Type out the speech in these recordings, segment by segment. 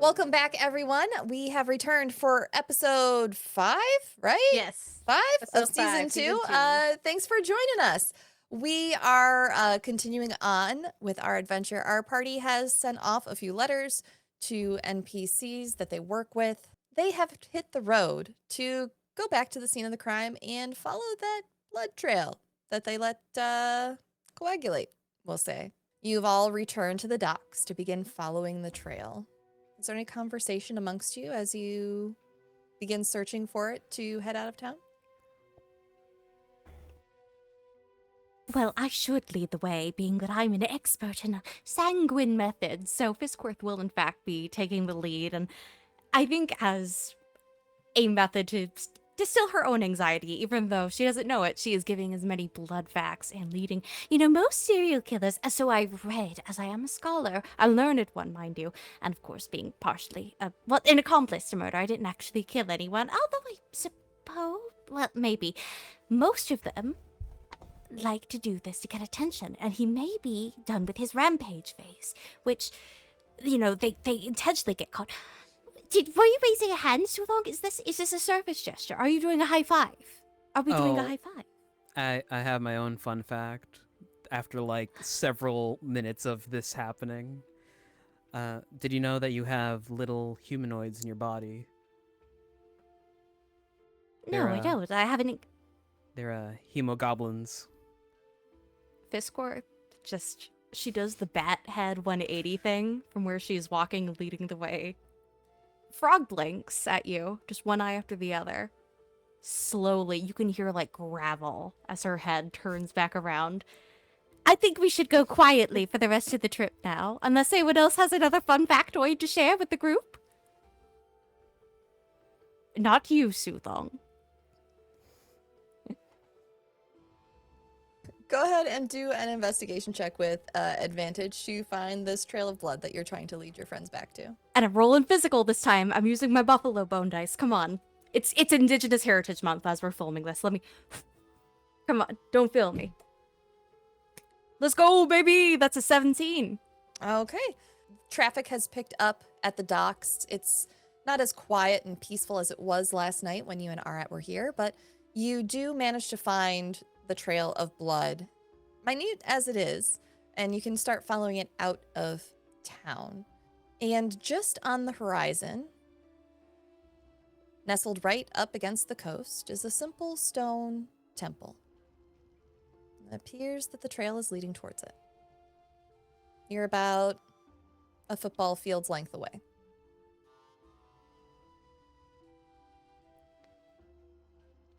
Welcome back, everyone. We have returned for episode 5, right? Yes. 5 Episode of season 5, 2. season 2. Thanks for joining us. We are continuing on with our adventure. Our party has sent off a few letters to NPCs that they work with. They have hit the road to go back to the scene of the crime and follow that blood trail that they let coagulate, we'll say. You've all returned to the docks to begin following the trail. Is there any conversation amongst you as you begin searching for it to head out of town? Well, I should lead the way, being that I'm an expert in a sanguine method, so Fisscourth will in fact be taking the lead, and I think as a method to distill her own anxiety, even though she doesn't know it, she is giving as many blood facts and leading. You know, most serial killers, so I've read, as I am a scholar, a learned one, mind you, and of course being partially, an accomplice to murder. I didn't actually kill anyone, although I suppose, well, maybe. Most of them like to do this to get attention, and he may be done with his rampage phase, which, you know, they intentionally get caught. Were you raising a hand too long? Is this a service gesture? Are you doing a high five? Are we doing a high five? I have my own fun fact. After like several minutes of this happening, did you know that you have little humanoids in your body? No, I don't. I haven't. They're hemogoblins. Fisscourth she does the bat head 180 thing from where she's walking, leading the way. Frog blinks at you, just one eye after the other. Slowly, you can hear like gravel as her head turns back around. I think we should go quietly for the rest of the trip now, unless anyone else has another fun factoid to share with the group. Not you, Soothong. Go ahead and do an investigation check with advantage to find this trail of blood that you're trying to lead your friends back to. And I'm rolling physical this time. I'm using my buffalo bone dice. Come on. It's Indigenous Heritage Month as we're filming this. Let me... Come on. Don't fail me. Let's go, baby! That's a 17. Okay. Traffic has picked up at the docks. It's not as quiet and peaceful as it was last night when you and Arat were here, but you do manage to find the trail of blood, minute as it is, and you can start following it out of town. And just on the horizon, nestled right up against the coast, is a simple stone temple. It appears that the trail is leading towards it. You're about a football field's length away.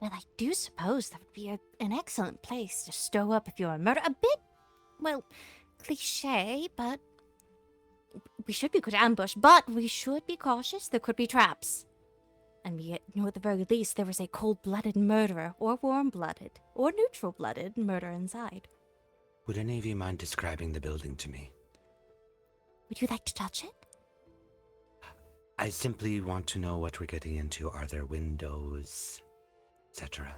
Well, I do suppose that would be an excellent place to stow up if you're a murderer. A bit, well, cliche, but we should be good at ambush, but we should be cautious. There could be traps. And we know at the very least there is a cold-blooded murderer, or warm-blooded, or neutral-blooded murderer inside. Would any of you mind describing the building to me? Would you like to touch it? I simply want to know what we're getting into. Are there windows, etc.?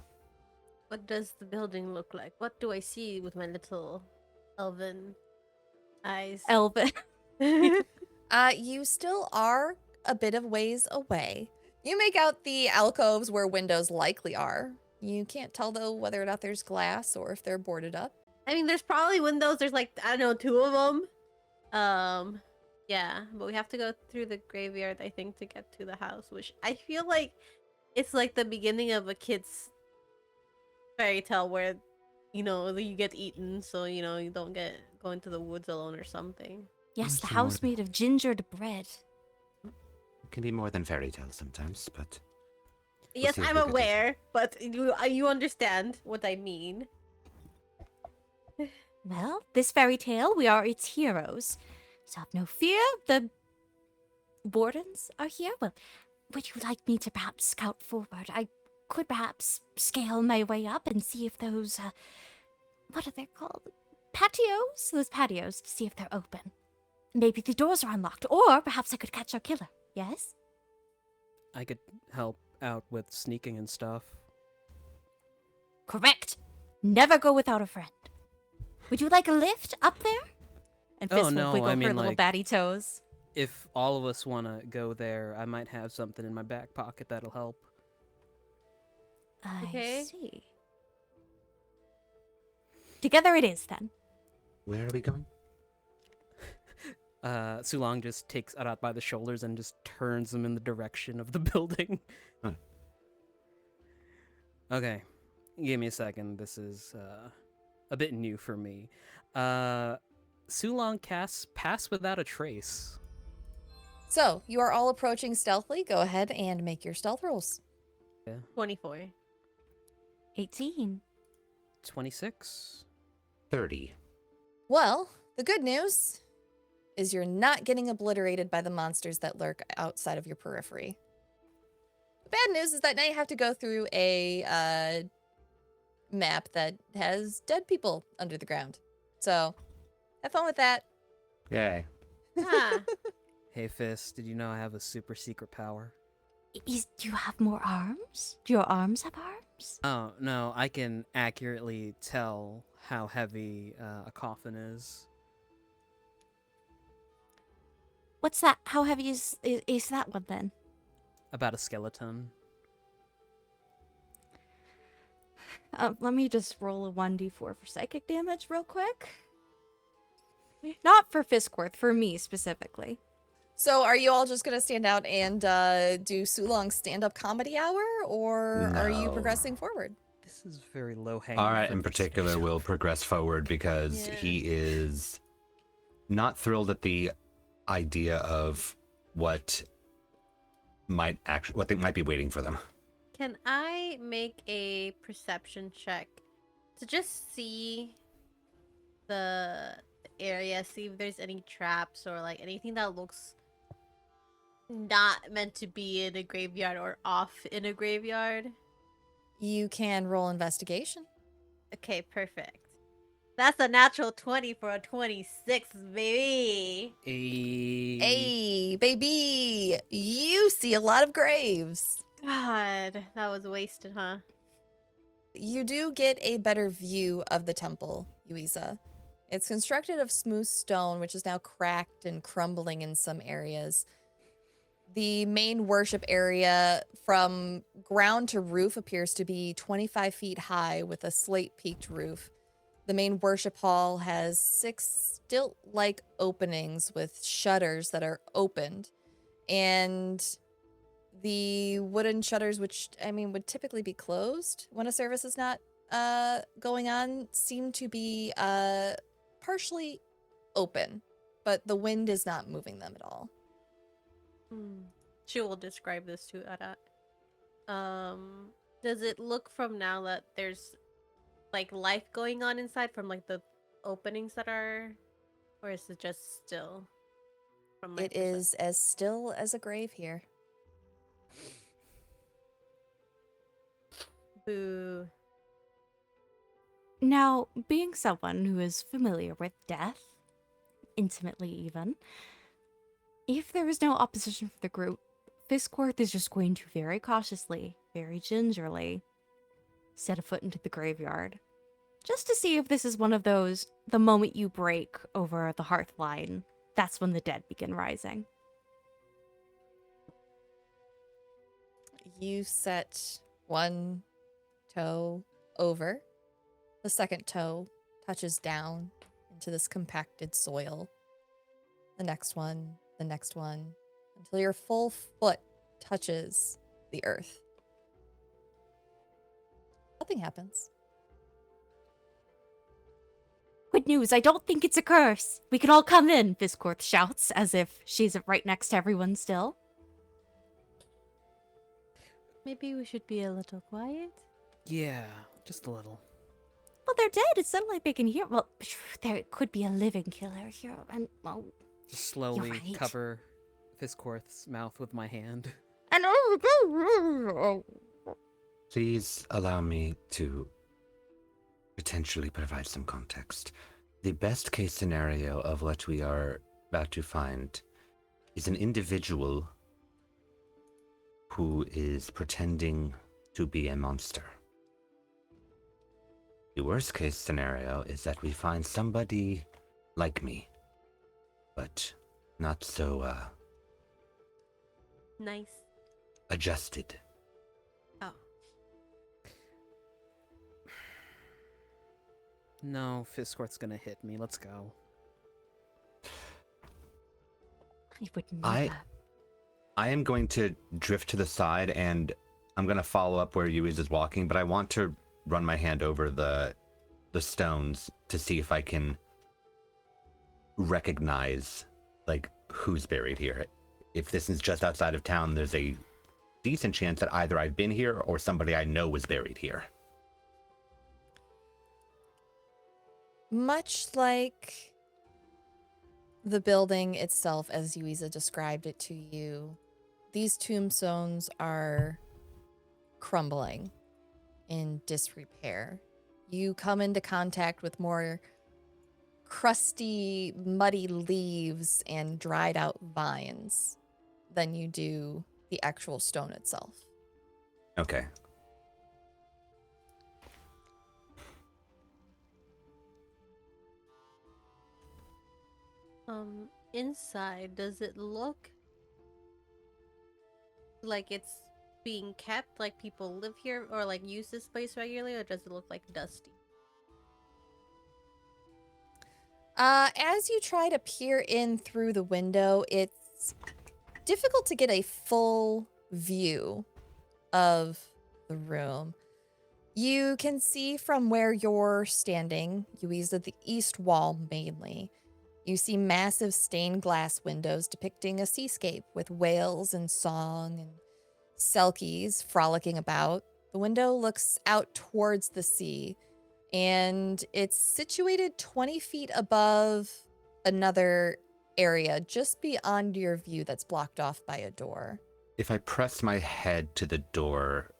What does the building look like? What do I see with my little elven eyes? Elven. You still are a bit of ways away. You make out the alcoves where windows likely are. You can't tell, though, whether or not there's glass or if they're boarded up. I mean, there's probably windows. There's like, I don't know, 2 of them. Yeah, but we have to go through the graveyard, I think, to get to the house, which I feel like it's like the beginning of a kid's fairy tale where, you know, you get eaten, so, you know, you don't go into the woods alone or something. Yes, the house made of gingered bread. It can be more than fairy tales sometimes, but... Yes, I'm aware, but you understand what I mean. Well, this fairy tale, we are its heroes. So have no fear, the wardens are here. Well, would you like me to perhaps scout forward? I could perhaps scale my way up and see if those, what are they called? Patios? Those patios, to see if they're open. Maybe the doors are unlocked, or perhaps I could catch our killer, yes? I could help out with sneaking and stuff. Correct. Never go without a friend. Would you like a lift up there? And Oh, Fist no, will wiggle I mean, her little like, batty toes. if all of us want to go there, I might have something in my back pocket that'll help. I Okay. see. Together it is, then. Where are we going? Sulong just takes Arat by the shoulders and just turns him in the direction of the building. Huh. Okay, give me a second. This is a bit new for me. Sulong casts Pass Without a Trace. So you are all approaching stealthily. Go ahead and make your stealth rolls. 24. 18. 26. 30. Well, the good news is you're not getting obliterated by the monsters that lurk outside of your periphery. The bad news is that now you have to go through a map that has dead people under the ground. So, have fun with that. Yay. Ah, Hey, Fist, did you know I have a super secret power? Do you have more arms? Do your arms have arms? Oh, no, I can accurately tell how heavy a coffin is. What's that? How heavy is that one then? About a skeleton. Let me just roll a 1d4 for psychic damage real quick. Not for Fisscourth, for me specifically. So, are you all just going to stand out and do Sulong's stand-up comedy hour, or are you No. progressing forward? This is very low hanging. Arat in particular will progress forward because Yeah. he is not thrilled at the idea of what they might be waiting for them. can I make a perception check to just see the area, see if there's any traps or like anything that looks not meant to be in a graveyard or off in a graveyard? You can roll investigation. Okay, perfect. That's a natural 20 for a 26, baby. Hey, baby! You see a lot of graves. God, that was wasted, huh? You do get a better view of the temple, Yuiza. It's constructed of smooth stone, which is now cracked and crumbling in some areas. The main worship area from ground to roof appears to be 25 feet high with a slate-peaked roof. The main worship hall has 6 stilt-like openings with shutters that are opened. And the wooden shutters, which, I mean, would typically be closed when a service is not going on, seem to be partially open. But the wind is not moving them at all. She will describe this to Arat. Does it look from now that there's like life going on inside from like the openings that are, or is it just still? From my It is as still as a grave here. Boo. Now, being someone who is familiar with death, intimately even, if there is no opposition for the group, Fisscourth is just going to very cautiously, very gingerly, set a foot into the graveyard. Just to see if this is one of those, the moment you break over the hearth line, that's when the dead begin rising. You set one toe over. The second toe touches down into this compacted soil. The next one, until your full foot touches the earth. Nothing happens. Good news, I don't think it's a curse. We can all come in, Fisscourth shouts, as if she's right next to everyone still. Maybe we should be a little quiet. Yeah, just a little. Well, they're dead. It's not like they can hear. Well, there could be a living killer here, and well, Just slowly right. cover Fisscourth's mouth with my hand. and Please allow me to potentially provide some context. The best case scenario of what we are about to find is an individual who is pretending to be a monster. The worst case scenario is that we find somebody like me, but not so Nice. adjusted. Oh. No, Fisscourth's gonna hit me. Let's go. I would I- never. I am going to drift to the side, and I'm going to follow up where Yuiza is walking, but I want to run my hand over the stones to see if I can recognize, like, who's buried here. If this is just outside of town, there's a decent chance that either I've been here or somebody I know was buried here. Much like the building itself, as Yuiza described it to you, these tombstones are crumbling in disrepair. You come into contact with more crusty, muddy leaves and dried out vines than you do the actual stone itself. Okay. Inside, does it look like it's being kept, like people live here or like use this place regularly, or does it look like dusty? As you try to peer in through the window, it's difficult to get a full view of the room. You can see from where you're standing, Yuiza, the east wall mainly. You see massive stained glass windows depicting a seascape with whales and song and selkies frolicking about. The window looks out towards the sea, and it's situated 20 feet above another area just beyond your view that's blocked off by a door. If I press my head to the door,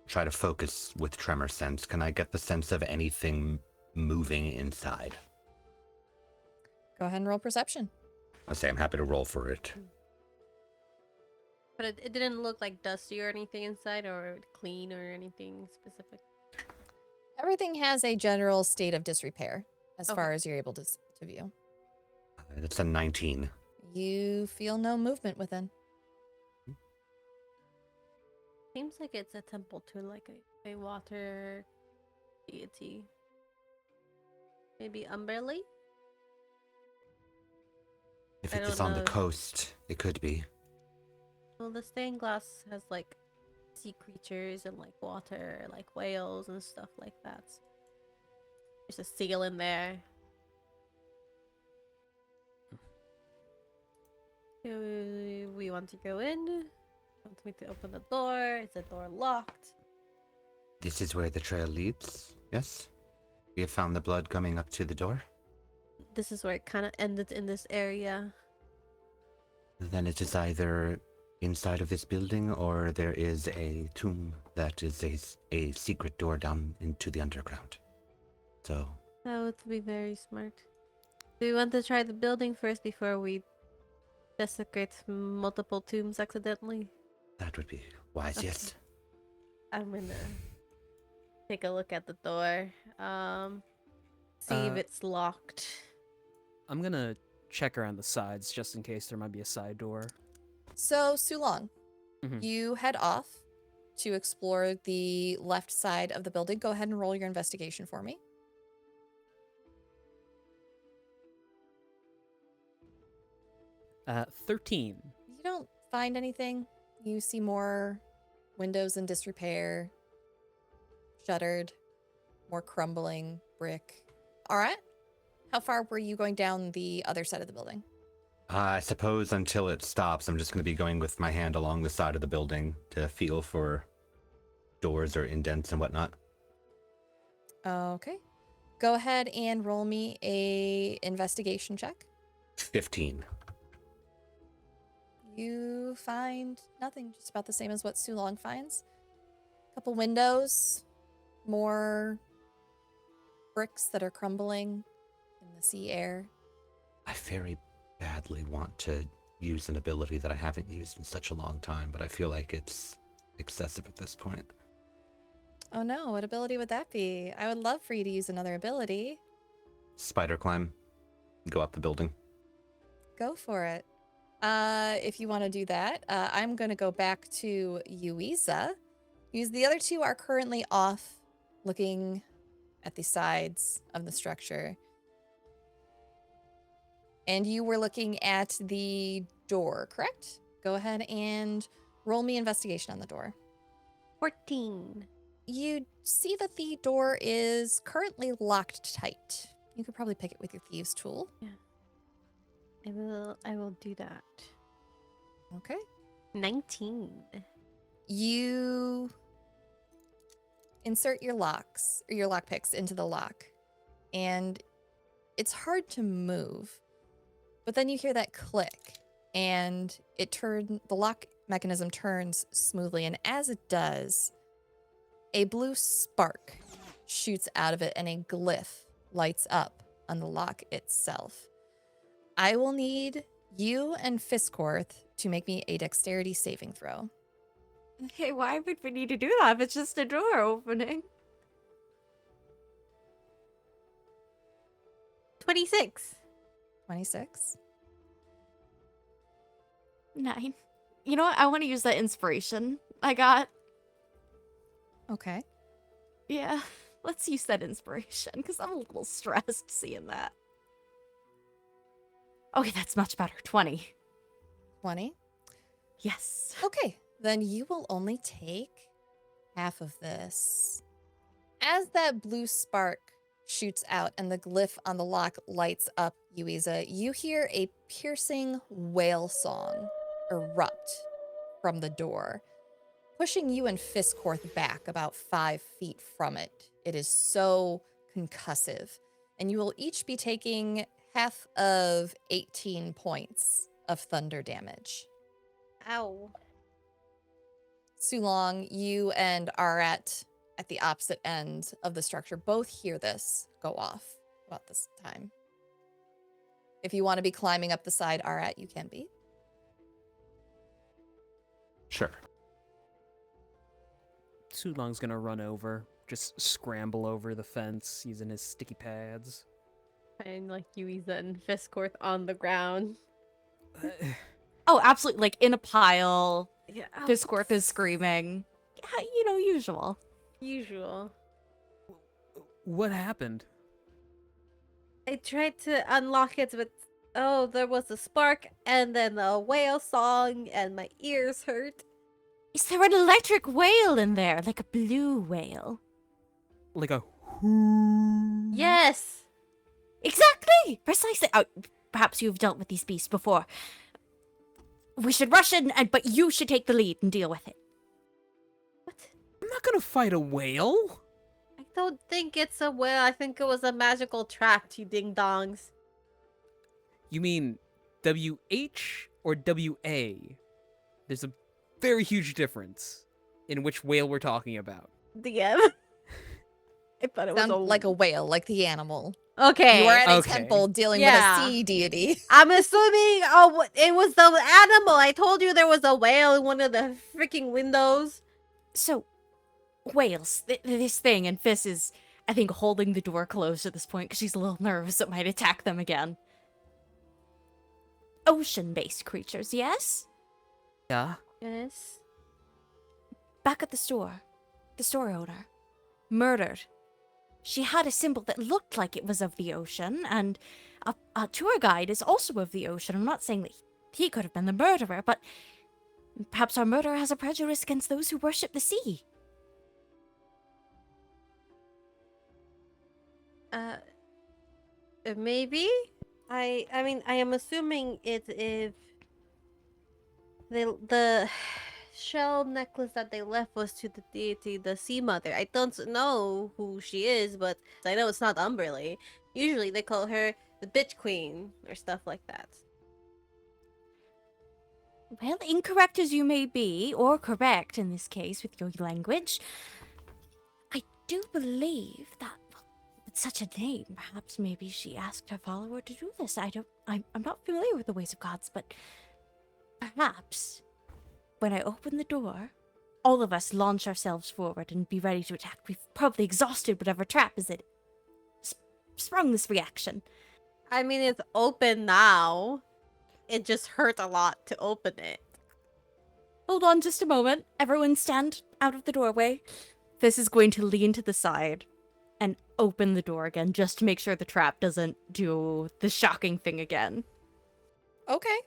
try to focus with tremor sense, can I get the sense of anything moving inside? Go ahead and roll perception. I say I'm happy to roll for it. But it didn't look like dusty or anything inside, or clean or anything specific. Everything has a general state of disrepair as Okay. far as you're able to view. That's a 19. You feel no movement within. Seems like it's a temple to like a water deity. Maybe Umberly? If I it is don't on the know. coast, it could be. Well, the stained glass has like sea creatures and like water, like whales and stuff like that. There's a seal in there. Do we want to go in? Want me to open the door? Is the door locked? This is where the trail leads, yes? We have found the blood coming up to the door. This is where it kind of ended in this area. Then it is either inside of this building or there is a tomb that is a secret door down into the underground. So, That would be very smart. Do we want to try the building first before we desecrate multiple tombs accidentally? that would be wise, Okay. yes. I'm gonna take a look at the door. See if it's locked. I'm gonna check around the sides just in case there might be a side door. So, Sulong, Mhm. you head off to explore the left side of the building. Go ahead and roll your investigation for me. 13. You don't find anything. You see more windows in disrepair, shuttered, more crumbling brick. All right. How far were you going down the other side of the building? I suppose until it stops, I'm just going to be going with my hand along the side of the building to feel for doors or indents and whatnot. Okay. Go ahead and roll me a investigation check. 15. You find nothing, just about the same as what Sulong finds. Couple windows, more bricks that are crumbling in the sea air. I very badly want to use an ability that I haven't used in such a long time, but I feel like it's excessive at this point. Oh no, what ability would that be? I would love for you to use another ability. Spider climb. Go up the building. go for it. If you want to do that, I'm going to go back to Yuiza. The other two are currently off looking at the sides of the structure. And you were looking at the door, correct? Go ahead and roll me investigation on the door. 14. You see that the door is currently locked tight. You could probably pick it with your thieves' tool. I will do that. Okay. 19. You insert your locks or your lockpicks into the lock, and it's hard to move. But then you hear that click, and the lock mechanism turns smoothly, and as it does, a blue spark shoots out of it, and a glyph lights up on the lock itself. I will need you and Fisscourth to make me a dexterity saving throw. Okay, why would we need to do that if it's just a door opening? 26. 26. 9. You know what? I want to use that inspiration I got. Okay. Yeah, let's use that inspiration, because I'm a little stressed seeing that. Okay, that's much better. 20. 20. Yes. Okay, then you will only take half of this. As that blue spark shoots out and the glyph on the lock lights up, Yuiza, you hear a piercing wail song erupt from the door, pushing you and Fisscourth back about 5 feet from it. It is so concussive, and you will each be taking half of 18 points of thunder damage. Ow. Sulong, you and Arat at the opposite end of the structure both hear this go off about this time. If you want to be climbing up the side, Arat, you can be. Sure. Sulong's gonna run over, just scramble over the fence using his sticky pads. And like Yuiza and Fisscourth on the ground. Oh, absolutely. Like in a pile. Yeah. Fisscourth is screaming. Yeah, you know, usual. Usual. What happened? I tried to unlock it, but there was a spark and then a whale song, and my ears hurt. Is there an electric whale in there? Like a blue whale? Like a Yes. Exactly! Precisely. Oh, perhaps you've dealt with these beasts before. We should rush in, but you should take the lead and deal with it. What? I'm not gonna fight a whale. I don't think it's a whale. I think it was a magical trap, you ding-dongs. You mean WH or WA? There's a very huge difference in which whale we're talking about. DM. I thought it was Sound like a whale, like the animal. Okay. You are at a Okay. temple dealing Yeah. with a sea deity. I'm assuming it was the animal. I told you there was a whale in one of the freaking windows. So, whales, this thing, and Fizz is, I think, holding the door closed at this point because she's a little nervous it might attack them again. Ocean-based creatures, yes? Yeah. Yes. Back at the store owner, murdered. She had a symbol that looked like it was of the ocean, and a tour guide is also of the ocean. I'm not saying that he could have been the murderer, but perhaps our murderer has a prejudice against those who worship the sea. Maybe? I mean, I am assuming it's if the shell necklace that they left was to the deity, the Sea Mother. I don't know who she is, but I know it's not Umberly. Usually they call her the Bitch Queen or stuff like that. Well, incorrect as you may be, or correct in this case with your language, I do believe that with such a name, perhaps maybe she asked her follower to do this. I'm not familiar with the ways of gods, but perhaps when I open the door, all of us launch ourselves forward and be ready to attack. We've probably exhausted whatever trap is it sprung this reaction. I mean, it's open now. it just hurt a lot to open it. Hold on just a moment. Everyone stand out of the doorway. This is going to lean to the side and open the door again just to make sure the trap doesn't do the shocking thing again. Okay.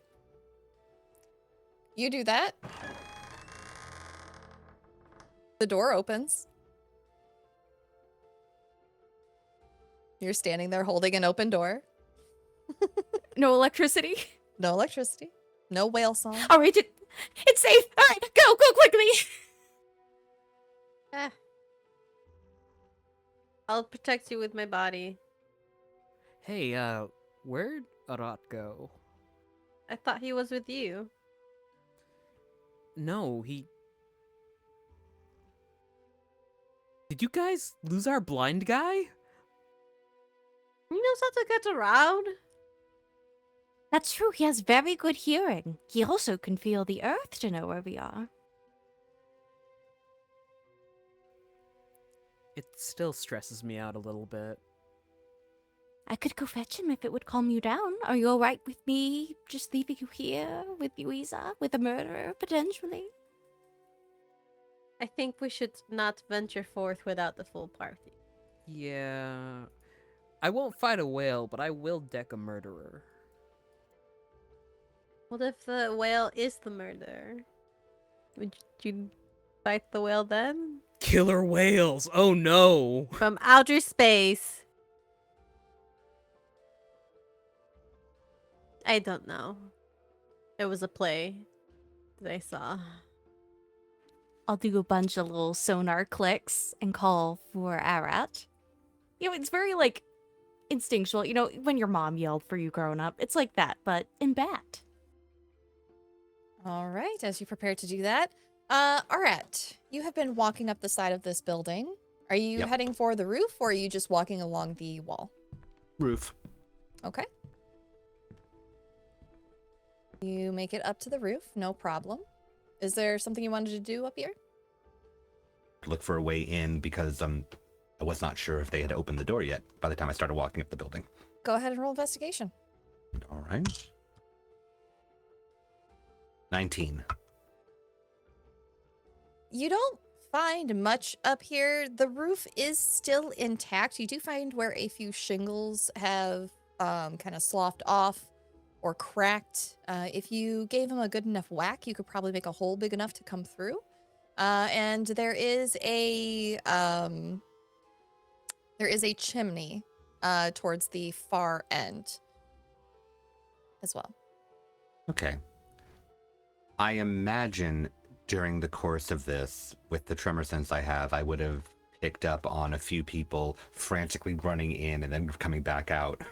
You do that. The door opens. You're standing there holding an open door. No electricity? No electricity. No whale song. All right, it's safe. All right, go quickly. Eh. I'll protect you with my body. Hey, where'd Arat go? I thought he was with you. No, he... Did you guys lose our blind guy? He knows how to get around. That's true. He has very good hearing. He also can feel the earth to know where we are. It still stresses me out a little bit. I could go fetch him if it would calm you down. Are you all right with me just leaving you here with Yuiza, with a murderer, potentially? I think we should not venture forth without the full party. Yeah... I won't fight a whale, but I will deck a murderer. What if the whale is the murderer? Would you fight the whale then? Killer whales! Oh no! From outer space. I don't know. It was a play that I saw. I'll do a bunch of little sonar clicks and call for Arat. You know, it's very, like, instinctual. You know, when your mom yelled for you growing up, it's like that, but in bat. All right, as you prepare to do that, Arat, you have been walking up the side of this building. Are you Yep. heading for the roof, or are you just walking along the wall? Roof. Okay. You make it up to the roof, no problem. Is there something you wanted to do up here? Look for a way in because I was not sure if they had opened the door yet by the time I started walking up the building. Go ahead and roll investigation. All right. 19. You don't find much up here. The roof is still intact. You do find where a few shingles have kind of sloughed off or cracked. If you gave them a good enough whack, you could probably make a hole big enough to come through. And there is a chimney towards the far end as well. Okay. I imagine during the course of this, with the tremor sense I have, I would have picked up on a few people frantically running in and then coming back out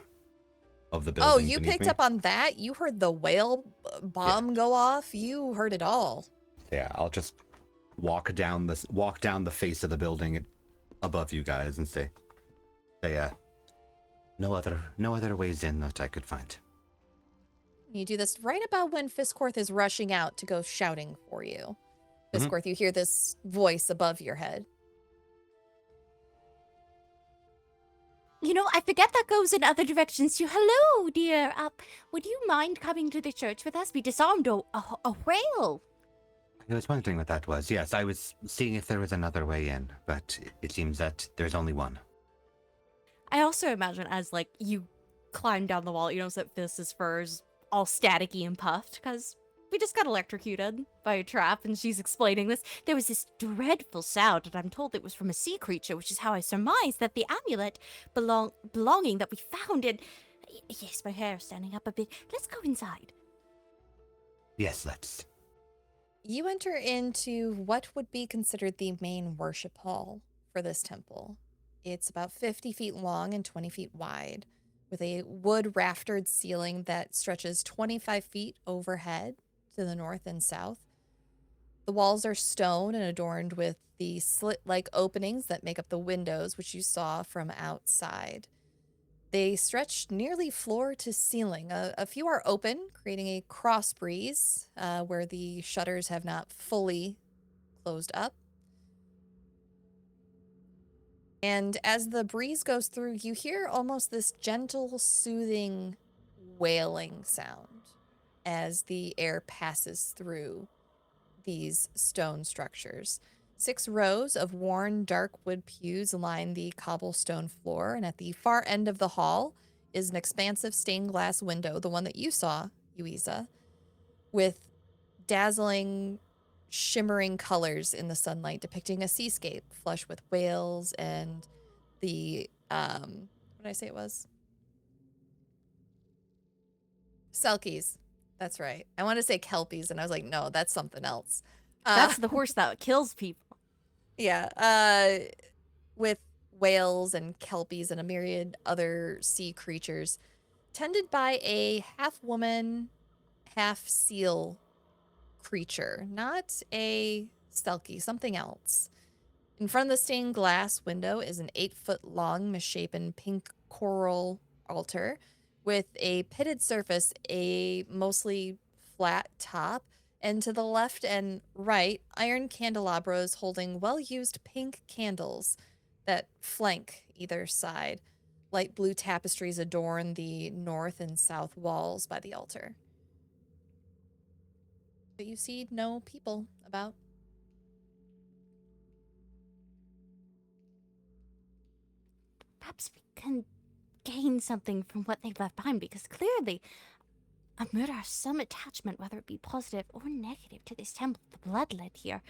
of the building. Oh, you beneath picked me. up on that? You heard the whale bomb go off? You heard it all. Yeah, I'll just walk down the face of the building above you guys and say, no other ways in that I could find. You do this right about when Fisscourth is rushing out to go shouting for you. Mhm. Fisscourth, you hear this voice above your head. You know, I forget that goes in other directions too. Hello, dear. Would you mind coming to the church with us? We disarmed a whale. I was wondering what that was. Yes, I was seeing if there was another way in, but it seems that there's only one. I also imagine as, like, you climb down the wall, you notice that Fiss's fur is all staticky and puffed, because we just got electrocuted by a trap, and she's explaining this. There was this dreadful sound, and I'm told it was from a sea creature, which is how I surmise that the amulet belonging that we found in... Yes, my hair is standing up a bit. Let's go inside. Yes, let's. You enter into what would be considered the main worship hall for this temple. It's about 50 feet long and 20 feet wide, with a wood raftered ceiling that stretches 25 feet overhead to the north and south. The walls are stone and adorned with the slit-like openings that make up the windows, which you saw from outside. They stretch nearly floor to ceiling. A few are open, creating a cross breeze where the shutters have not fully closed up. And as the breeze goes through, you hear almost this gentle, soothing wailing sound. as the air passes through these stone structures. 6 rows of worn dark wood pews line the cobblestone floor, and at the far end of the hall is an expansive stained glass window, the one that you saw, Yuiza, with dazzling, shimmering colors in the sunlight depicting a seascape flush with whales and the, what did I say it was? Selkies. That's right. I want to say kelpies, and I was like, no, that's something else. That's the horse that kills people. Yeah, with whales and kelpies and a myriad other sea creatures, tended by a half woman, half seal creature, not a selkie, something else. In front of the stained glass window is an 8-foot long, misshapen pink coral altar with a pitted surface, a mostly flat top, and to the left and right, iron candelabras holding well-used pink candles that flank either side. Light blue tapestries adorn the north and south walls by the altar. But you see no people about. Perhaps we can gain something from what they left behind, because clearly a murder has some attachment, whether it be positive or negative, to this temple, the bloodlet here.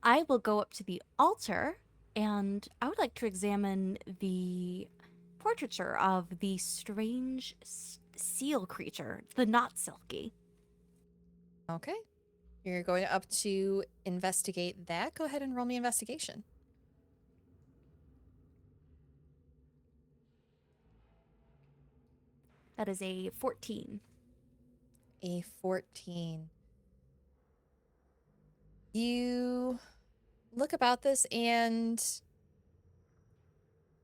I will go up to the altar, and I would like to examine the portraiture of the strange seal creature, the not silky. Okay. You're going up to investigate that. Go ahead and roll me investigation. That is a 14. A 14. You look about this, and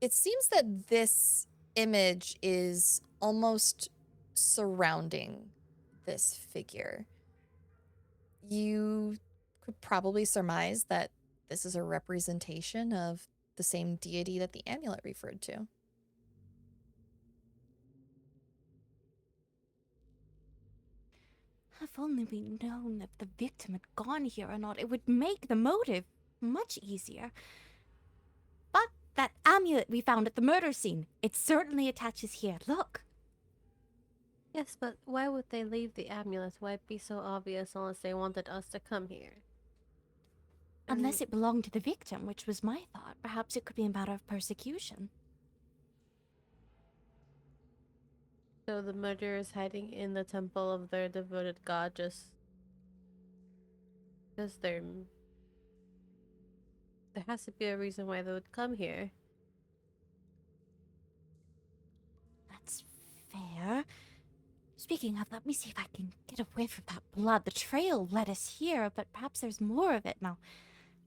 it seems that this image is almost surrounding this figure. You could probably surmise that this is a representation of the same deity that the amulet referred to. If only we known if the victim had gone here or not, it would make the motive much easier. But that amulet we found at the murder scene, it certainly attaches here. Look. Yes, but why would they leave the amulet? Why it be so obvious unless they wanted us to come here? Unless it belonged to the victim, which was my thought. Perhaps it could be a matter of persecution. So the murderers hiding in the temple of their devoted god just because there has to be a reason why they would come here. That's fair. Speaking of, let me see if I can get away from that blood. The trail led us here, but perhaps there's more of it now.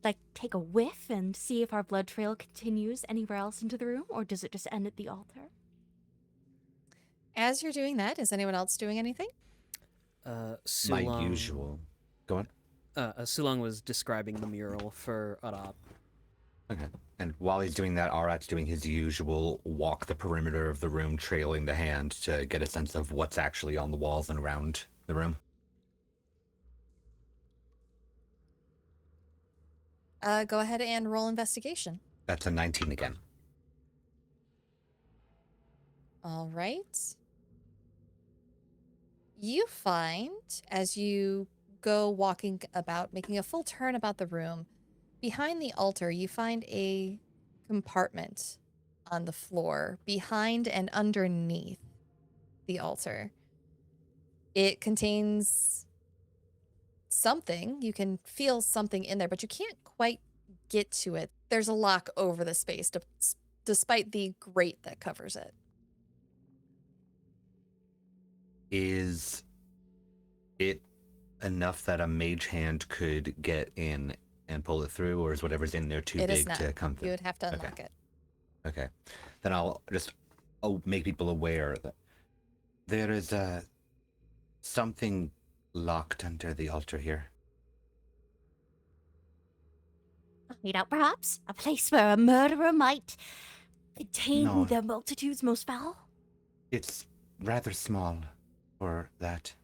Like, take a whiff and see if our blood trail continues anywhere else into the room, or does it just end at the altar? As you're doing that, is anyone else doing anything? My Sulong, usual. Go on. Sulong was describing the mural for Arat. Okay. And while he's doing that, Arat's doing his usual walk the perimeter of the room, trailing the hand to get a sense of what's actually on the walls and around the room. Go ahead and roll investigation. That's a 19 again. All right. You find, as you go walking about, making a full turn about the room, behind the altar, you find a compartment on the floor behind and underneath the altar. It contains something. You can feel something in there, but you can't quite get to it. There's a lock over the space, despite the grate that covers it. Is it enough that a mage hand could get in and pull it through, or is whatever's in there too It is big not. to come through? You would have to Okay. unlock it. Okay. Then I'll make people aware that there is something locked under the altar here. Hideout, perhaps? A place where a murderer might contain No. the multitude's most foul? It's rather small for that.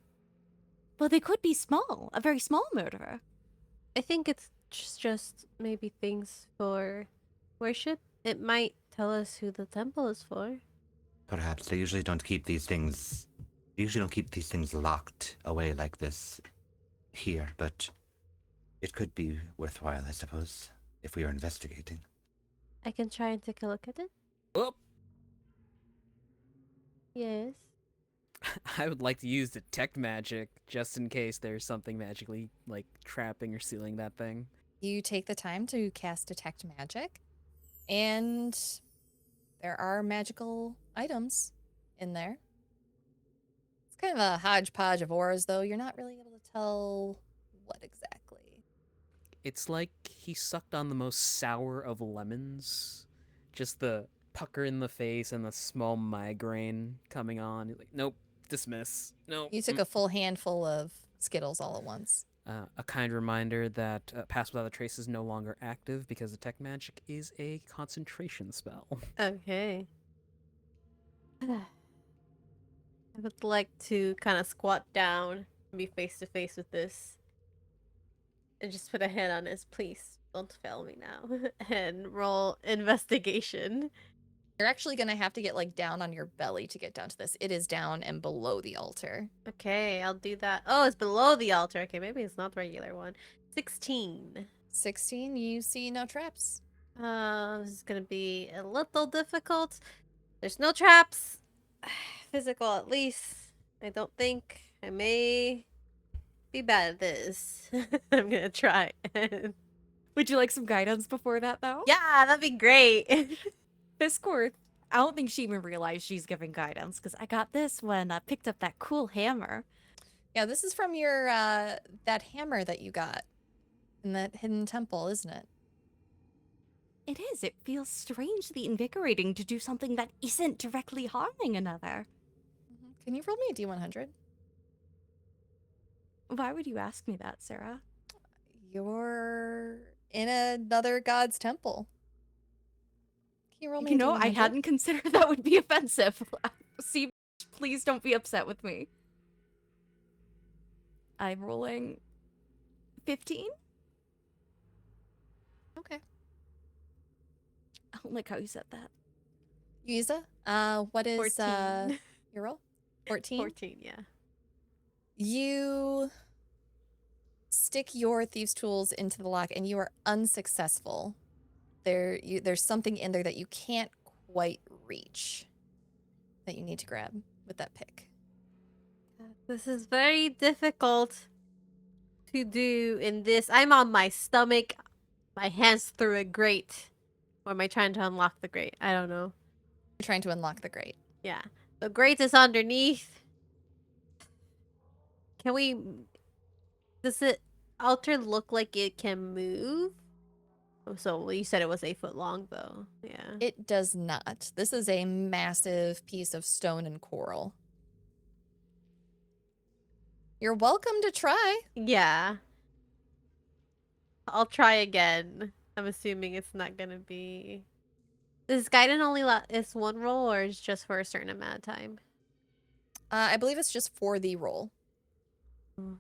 Well, they could be small. A very small murderer. I think it's just maybe things for worship. It might tell us who the temple is for. Perhaps they usually don't keep these things. They usually don't keep these things locked away like this here, but it could be worthwhile, I suppose, if we are investigating. I can try and take a look at it. Oh, Yes. I would like to use detect magic just in case there's something magically like trapping or sealing that thing. You take the time to cast Detect Magic, and there are magical items in there. It's kind of a hodgepodge of auras, though. You're not really able to tell what exactly. It's like he sucked on the most sour of lemons. Just the pucker in the face and the small migraine coming on. He's like, nope, dismiss. Nope. You took a full handful of Skittles all at once. A kind reminder that Pass Without a Trace is no longer active because Detect Magic is a concentration spell. Okay. I would like to kind of squat down and be face to face with this. And just put a hand on his, please don't fail me now. And roll investigation. You're actually going to have to get like down on your belly to get down to this. It is down and below the altar. Okay, I'll do that. Oh, it's below the altar. Okay, maybe it's not the regular one. 16. 16, you see no traps. This is gonna be a little difficult. There's no traps. Physical, at least. I don't think. I may be bad at this. I'm gonna try. Would you like some guidance before that, though? Yeah, that'd be great. Fisscourth, I don't think she even realized she's giving guidance, because I got this when I picked up that cool hammer. Yeah, this is from your, that hammer that you got in that hidden temple, isn't it? It is. It feels strangely invigorating to do something that isn't directly harming another. Can you roll me a D100? Why would you ask me that, Sara? You're in another god's temple. Can you roll me You a know, I D100? hadn't considered that would be offensive. See, please don't be upset with me. I'm rolling 15? Okay. I don't like how you said that. Yuiza, what is 14. your roll? 14? 14, yeah. You stick your thieves' tools into the lock and you are unsuccessful. There's something in there that you can't quite reach that you need to grab with that pick. This is very difficult to do in this. I'm on my stomach, my hands through a grate. Or am I trying to unlock the grate? I don't know. You're trying to unlock the grate. Yeah. The grate is underneath. Can we... Does the altar look like it can move? Oh, so you said it was 8 foot long, though. Yeah. It does not. This is a massive piece of stone and coral. You're welcome to try. Yeah. I'll try again. I'm assuming it's not gonna be... Does Gaiden only is one roll, or is just for a certain amount of time? I believe it's just for the roll.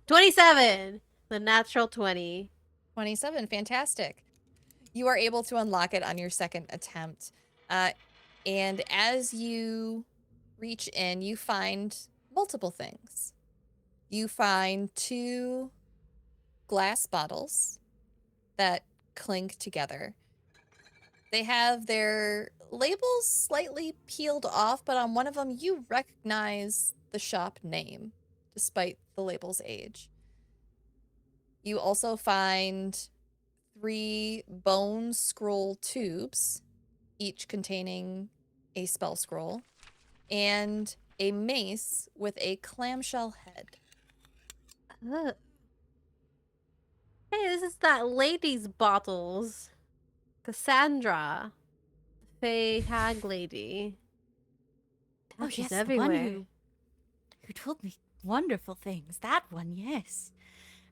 27! The natural 20. 27, fantastic. You are able to unlock it on your second attempt. And as you reach in, you find multiple things. You find 2 glass bottles that clink together. They have their labels slightly peeled off, but on one of them you recognize the shop name, despite the label's age. You also find 3 bone scroll tubes, each containing a spell scroll, and a mace with a clamshell head. Ugh. Hey, this is that lady's bottles. Cassandra. Fey hag lady. Oh, She's yes, everywhere. the one who told me wonderful things. That one, yes.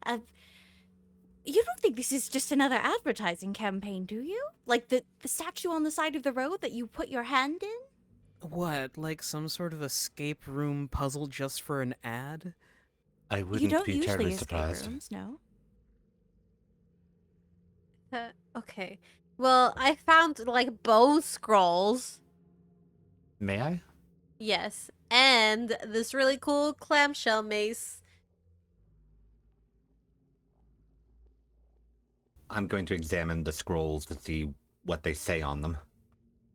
You don't think this is just another advertising campaign, do you? Like the statue on the side of the road that you put your hand in? What, like some sort of escape room puzzle just for an ad? I You wouldn't don't be usually terribly escape surprised. rooms, no? Okay. Well, I found like bone scrolls. May I? Yes, and this really cool clamshell mace. I'm going to examine the scrolls to see what they say on them.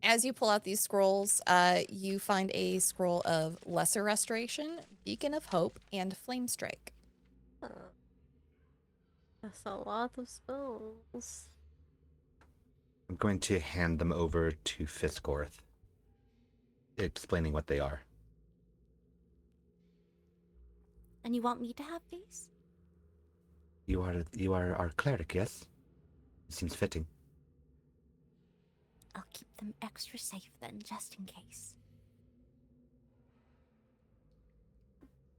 As you pull out these scrolls, you find a scroll of Lesser Restoration, Beacon of Hope, and Flame Strike. That's a lot of spells. I'm going to hand them over to Fisscourth, explaining what they are. And you want me to have these? You are our cleric, yes? It seems fitting. I'll keep them extra safe then, just in case.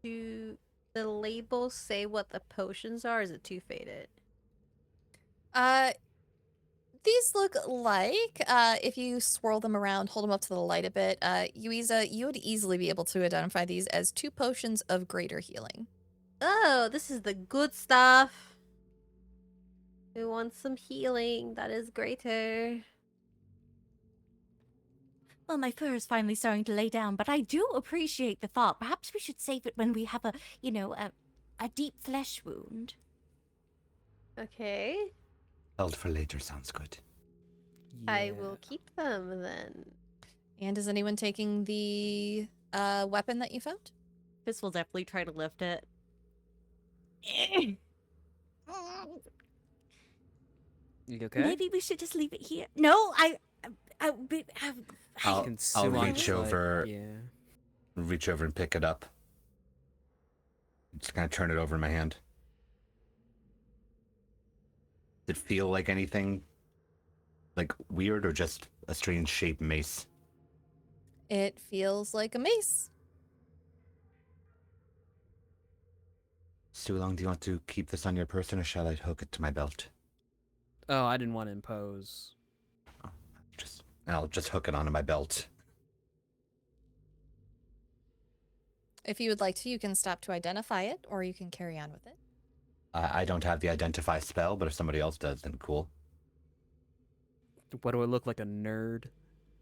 Do the labels say what the potions are? Or is it too faded? These look like, if you swirl them around, hold them up to the light a bit, Yuiza, you would easily be able to identify these as 2 potions of greater healing. Oh, this is the good stuff. We want some healing that is greater. Well, my fur is finally starting to lay down, but I do appreciate the thought. Perhaps we should save it when we have a deep flesh wound. Okay. Held for later sounds good. I will keep them then. And is anyone taking the weapon that you found? This will definitely try to lift it. You okay? Maybe we should just leave it here. No, I'll reach over, Yeah. reach over and pick it up. Just kind of turn it over in my hand. Did it feel like anything, like weird, or just a strange shaped mace? It feels like a mace. Sulong, do you want to keep this on your person, or shall I hook it to my belt? Oh, I didn't want to impose. I'll just hook it onto my belt. If you would like to, you can stop to identify it, or you can carry on with it. I don't have the identify spell, but if somebody else does, then cool. What do I look like, a nerd?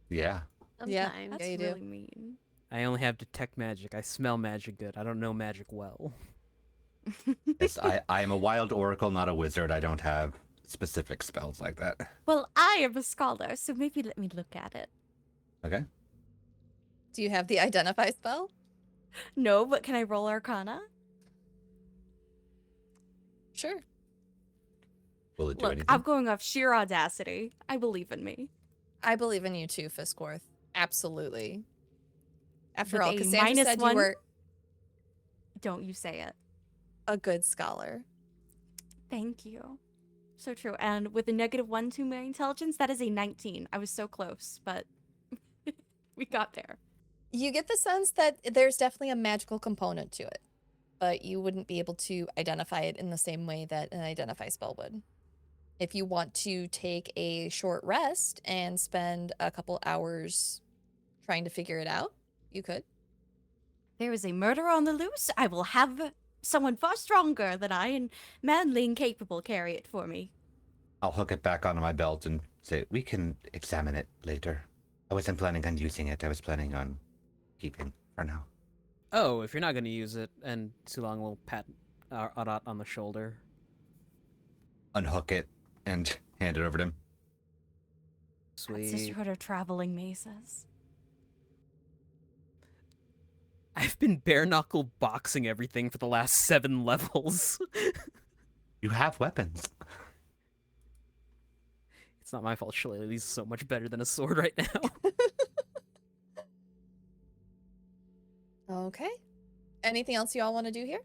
Yeah. Yeah. Sometimes. That's you do. really mean. I only have detect magic. I smell magic good. I don't know magic well. Yes, I am a wild oracle, not a wizard. I don't have specific spells like that. Well, I am a scholar, so maybe let me look at it. Okay. Do you have the identify spell? No, but can I roll Arcana? Sure. Will it do Look, anything? I'm going off sheer audacity. I believe in me. I believe in you too, Fisscourth. Absolutely. After With all, a Cassandra said -1? you were Don't you say it. a good scholar. Thank you. So true. And with a -1 to my intelligence, that is a 19. I was so close, but we got there. You get the sense that there's definitely a magical component to it, but you wouldn't be able to identify it in the same way that an identify spell would. If you want to take a short rest and spend a couple hours trying to figure it out, you could. There is a murder on the loose. I will have someone far stronger than I and manly and capable carry it for me. I'll hook it back onto my belt and say, we can examine it later. I wasn't planning on using it. I was planning on keeping for now. Oh, if you're not going to use it, and Sulong will pat Arat on the shoulder. Unhook it and hand it over to him. Sweet. Sisterhood of traveling maces. I've been bare knuckle boxing everything for the last 7 levels. You have weapons. It's not my fault. Shillelagh's so much better than a sword right now. Okay. Anything else you all want to do here?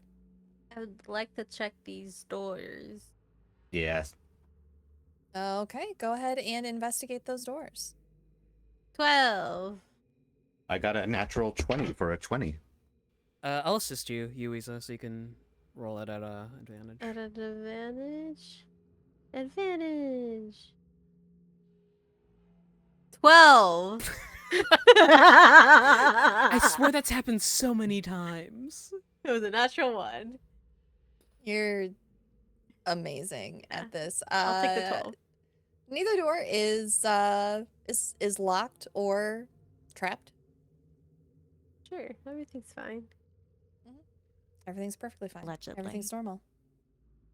I would like to check these doors. Yes. Okay, go ahead and investigate those doors. 12. I got a natural 20 for a 20. I'll assist you, Yuiza, so you can roll it at advantage. At an advantage? Advantage. 12. I swear that's happened so many times. It was a natural 1. You're amazing Yeah. at this. I'll take the 12. Neither door is locked or trapped. Sure, everything's fine. Everything's perfectly fine. Allegedly. Everything's normal.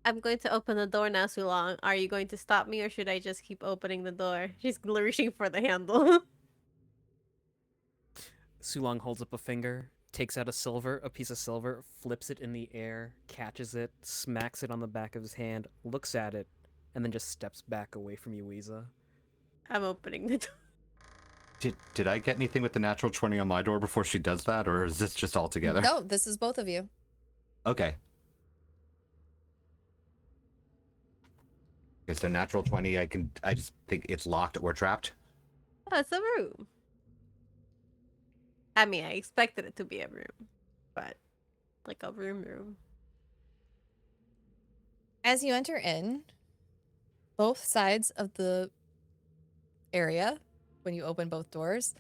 I'm going to open the door now, Sulong. Are you going to stop me or should I just keep opening the door? She's reaching for the handle. Sulong holds up a finger, takes out a piece of silver, flips it in the air, catches it, smacks it on the back of his hand, looks at it, and then just steps back away from Yuiza. I'm opening the door. Did I get anything with the natural 20 on my door before she does that, or is this just all together? No, this is both of you. Okay. Okay, so natural 20, I just think it's locked or trapped. Oh, it's a room. I mean, I expected it to be a room, but like a room. As you enter in, both sides of the area, when you open both doors,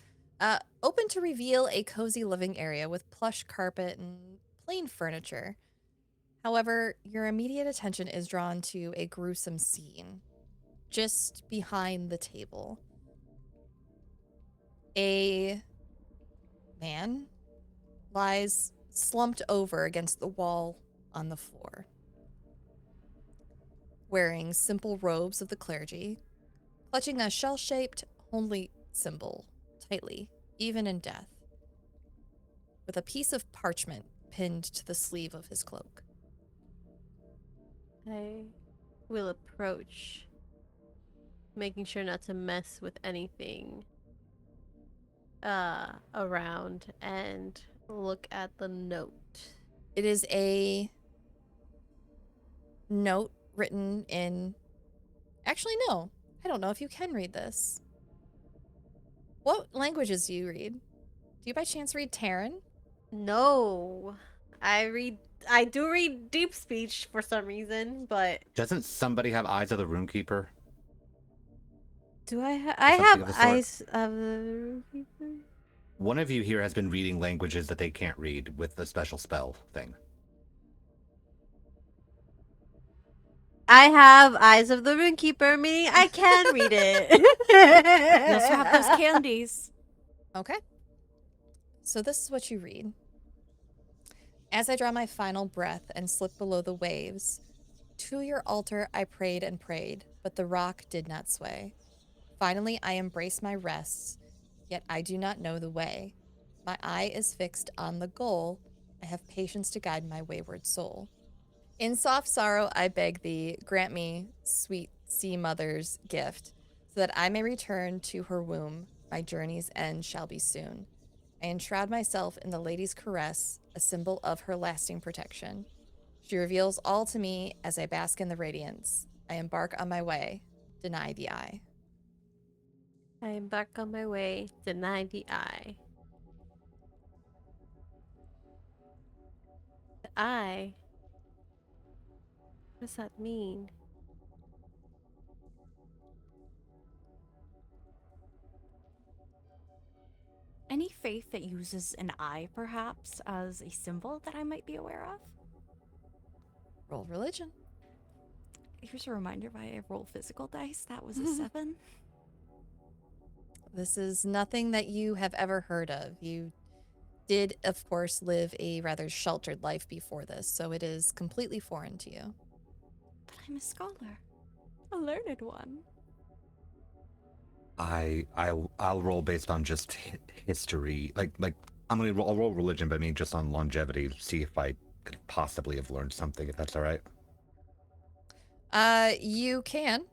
open to reveal a cozy living area with plush carpet and plain furniture. However, your immediate attention is drawn to a gruesome scene just behind the table. A man lies slumped over against the wall on the floor, wearing simple robes of the clergy, clutching a shell-shaped holy symbol tightly, even in death, with a piece of parchment pinned to the sleeve of his cloak. I will approach, making sure not to mess with anything around, and look at the note. It is a note written in... Actually, no. I don't know if you can read this. What languages do you read? Do you by chance read Terran? No, I do read deep speech for some reason, but Doesn't somebody have Eyes of the Roomkeeper? do I something have of the sort. eyes of the roomkeeper? One of you here has been reading languages that they can't read with the special spell thing. I have eyes of the roomkeeper, meaning I can read it. You also have those candies. Okay. So this is what you read. As I draw my final breath and slip below the waves, to your altar I prayed and prayed, but the rock did not sway. Finally, I embrace my rests, yet I do not know the way. My eye is fixed on the goal. I have patience to guide my wayward soul. In soft sorrow, I beg thee, grant me, sweet sea mother's gift, so that I may return to her womb. My journey's end shall be soon. I enshroud myself in the lady's caress, a symbol of her lasting protection. She reveals all to me as I bask in the radiance. I embark on my way, deny the eye. I embark on my way, deny the eye. The eye? What does that mean? Any faith that uses an eye, perhaps, as a symbol that I might be aware of? Roll religion. Here's a reminder why I roll physical dice. That was a 7. This is nothing that you have ever heard of. You did, of course, live a rather sheltered life before this, so it is completely foreign to you. But I'm a scholar. A learned one. I'll roll based on just history. Like I'll roll religion, but I mean just on longevity. See if I could possibly have learned something. If that's all right. You can.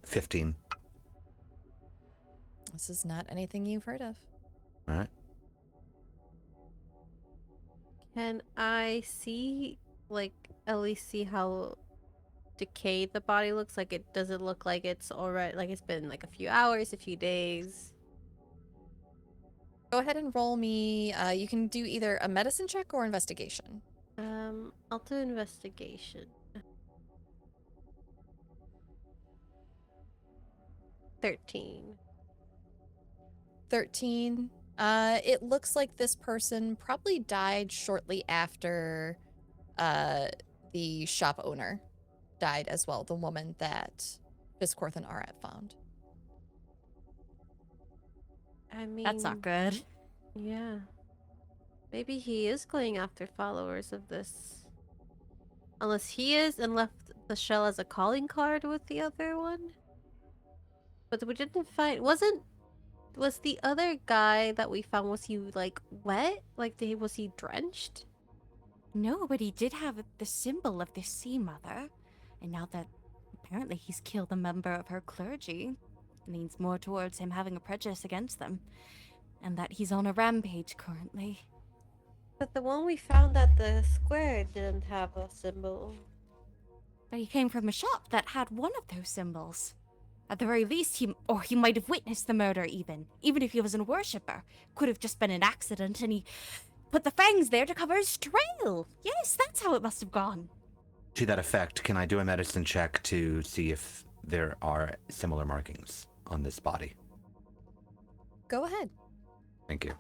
15. This is not anything you've heard of. All right. Can I see, like, at least see how decayed the body looks? Like, it does it look like it's already, like it's been like a few hours, a few days? Go ahead and roll me. You can do either a medicine check or investigation. I'll do investigation. 13. 13. It looks like this person probably died shortly after the shop owner died as well, the woman that Fisscourth and Arat found. I mean, That's not good. Yeah. Maybe he is going after followers of this. Unless he is and left the shell as a calling card with the other one. But we didn't find. Was the other guy that we found, was he like wet? Like, was he drenched? No, but he did have the symbol of the Sea Mother. And now that apparently he's killed a member of her clergy, leans more towards him having a prejudice against them. And that he's on a rampage currently. But the one we found at the square didn't have a symbol. But he came from a shop that had one of those symbols. At the very least, he might have witnessed the murder even if he wasn't a worshipper. Could have just been an accident, and he put the fangs there to cover his trail. Yes, that's how it must have gone. To that effect, can I do a medicine check to see if there are similar markings on this body? Go ahead. Thank you.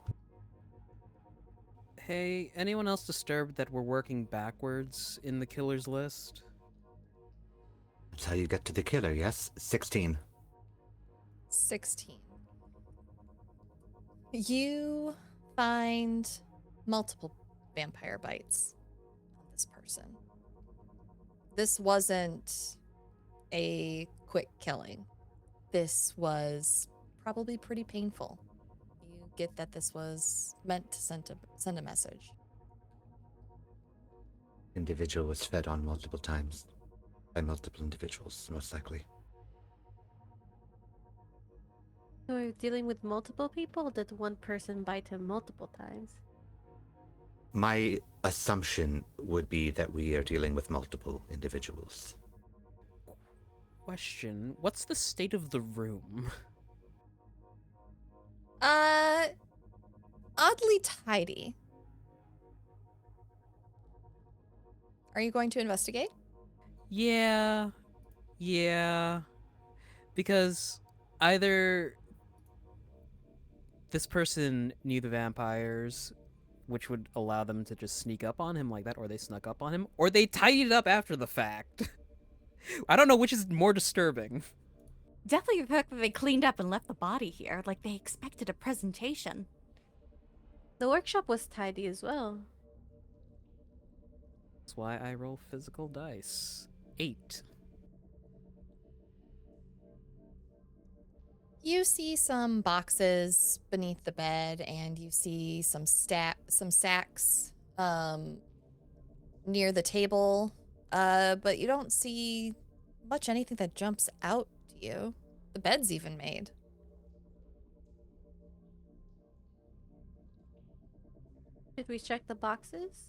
Hey, anyone else disturbed that we're working backwards in the killer's list? That's how you get to the killer, yes? 16. 16. You find multiple vampire bites on this person. This wasn't a quick killing. This was probably pretty painful. You get that this was meant to send a message. Individual was fed on multiple times. By multiple individuals, most likely. So we're dealing with multiple people? Or did one person bite him multiple times? My assumption would be that we are dealing with multiple individuals. Question, what's the state of the room? Oddly tidy. Are you going to investigate? Yeah. Because either this person knew the vampires, which would allow them to just sneak up on him like that, or they snuck up on him, or they tidied it up after the fact. I don't know which is more disturbing. Definitely the fact that they cleaned up and left the body here, like they expected a presentation. The workshop was tidy as well. That's why I roll physical dice. 8. You see some boxes beneath the bed, and you see some sacks near the table, but you don't see much anything that jumps out to you. The bed's even made. Did we check the boxes?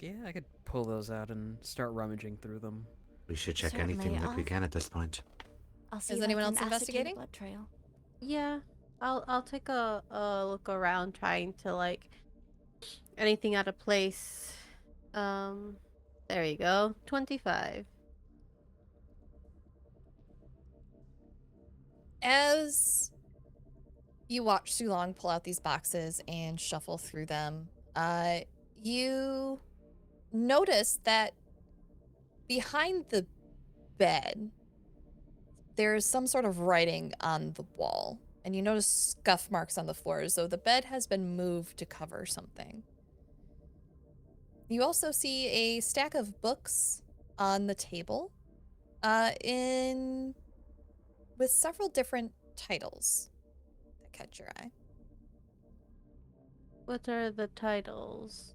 Yeah, I could pull those out and start rummaging through them. We should check Certainly, anything that we can at this point. I'll see Is if I anyone can else ascertain the investigating? blood trail. Yeah. I'll take a look around, trying to like anything out of place. There you go. 25. As you watch Sulong pull out these boxes and shuffle through them, you notice that behind the bed, there's some sort of writing on the wall, and you notice scuff marks on the floor as though the bed has been moved to cover something. You also see a stack of books on the table, with several different titles that catch your eye. What are the titles?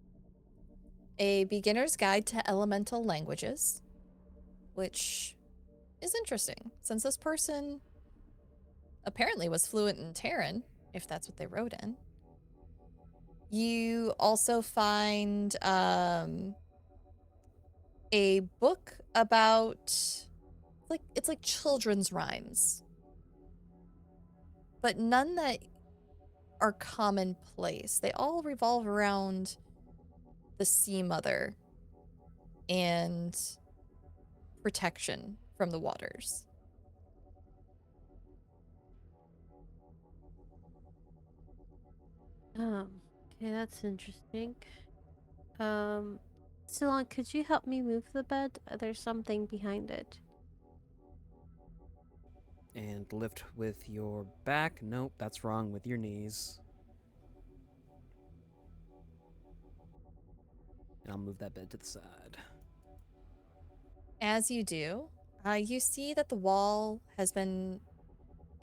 A Beginner's Guide to Elemental Languages, which is interesting, since this person apparently was fluent in Terran, if that's what they wrote in. You also find a book about, it's like children's rhymes, but none that are commonplace. They all revolve around the Sea Mother and protection from the waters. Okay, that's interesting. Silon, could you help me move the bed? There's something behind it. And lift with your back. Nope, that's wrong with your knees. And I'll move that bed to the side. As you do, you see that the wall has been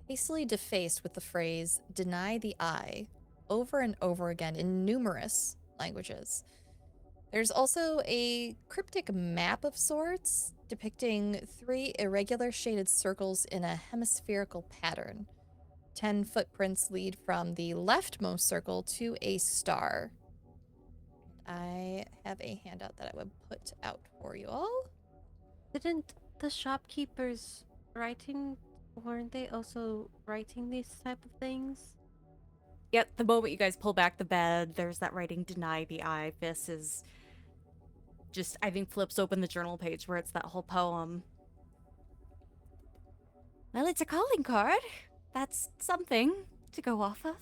hastily defaced with the phrase "deny the eye" over and over again in numerous languages. There's also a cryptic map of sorts depicting 3 irregular shaded circles in a hemispherical pattern. 10 footprints lead from the leftmost circle to a star. I have a handout that I would put out for you all. Didn't the shopkeepers weren't they also writing these type of things? Yet the moment you guys pull back the bed, there's that writing "deny the eye." This is just, I think, flips open the journal page where it's that whole poem. Well, it's a calling card. That's something to go off of.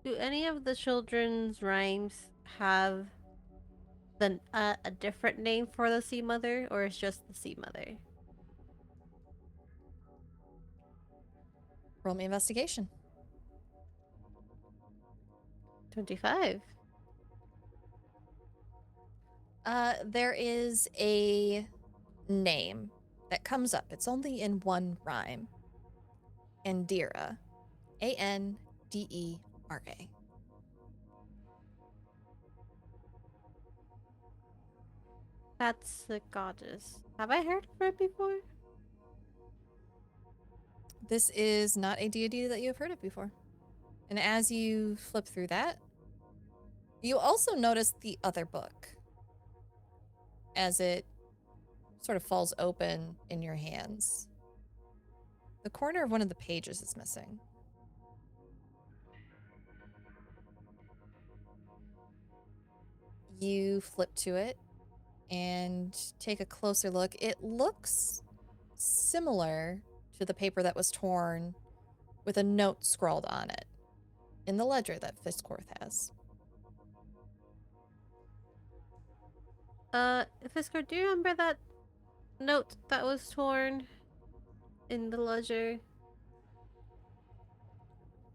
Do any of the children's rhymes have a different name for the Sea Mother, or it's just the Sea Mother? Roll me investigation. 25. There is a name that comes up. It's only in one rhyme. Andira. Andera. That's the goddess. Have I heard of her before? This is not a deity that you have heard of before. And as you flip through that, you also notice the other book as it sort of falls open in your hands. The corner of one of the pages is missing. You flip to it and take a closer look. It looks similar to the paper that was torn with a note scrawled on it in the ledger that Fisscourth has. Fisscourth, do you remember that note that was torn in the ledger?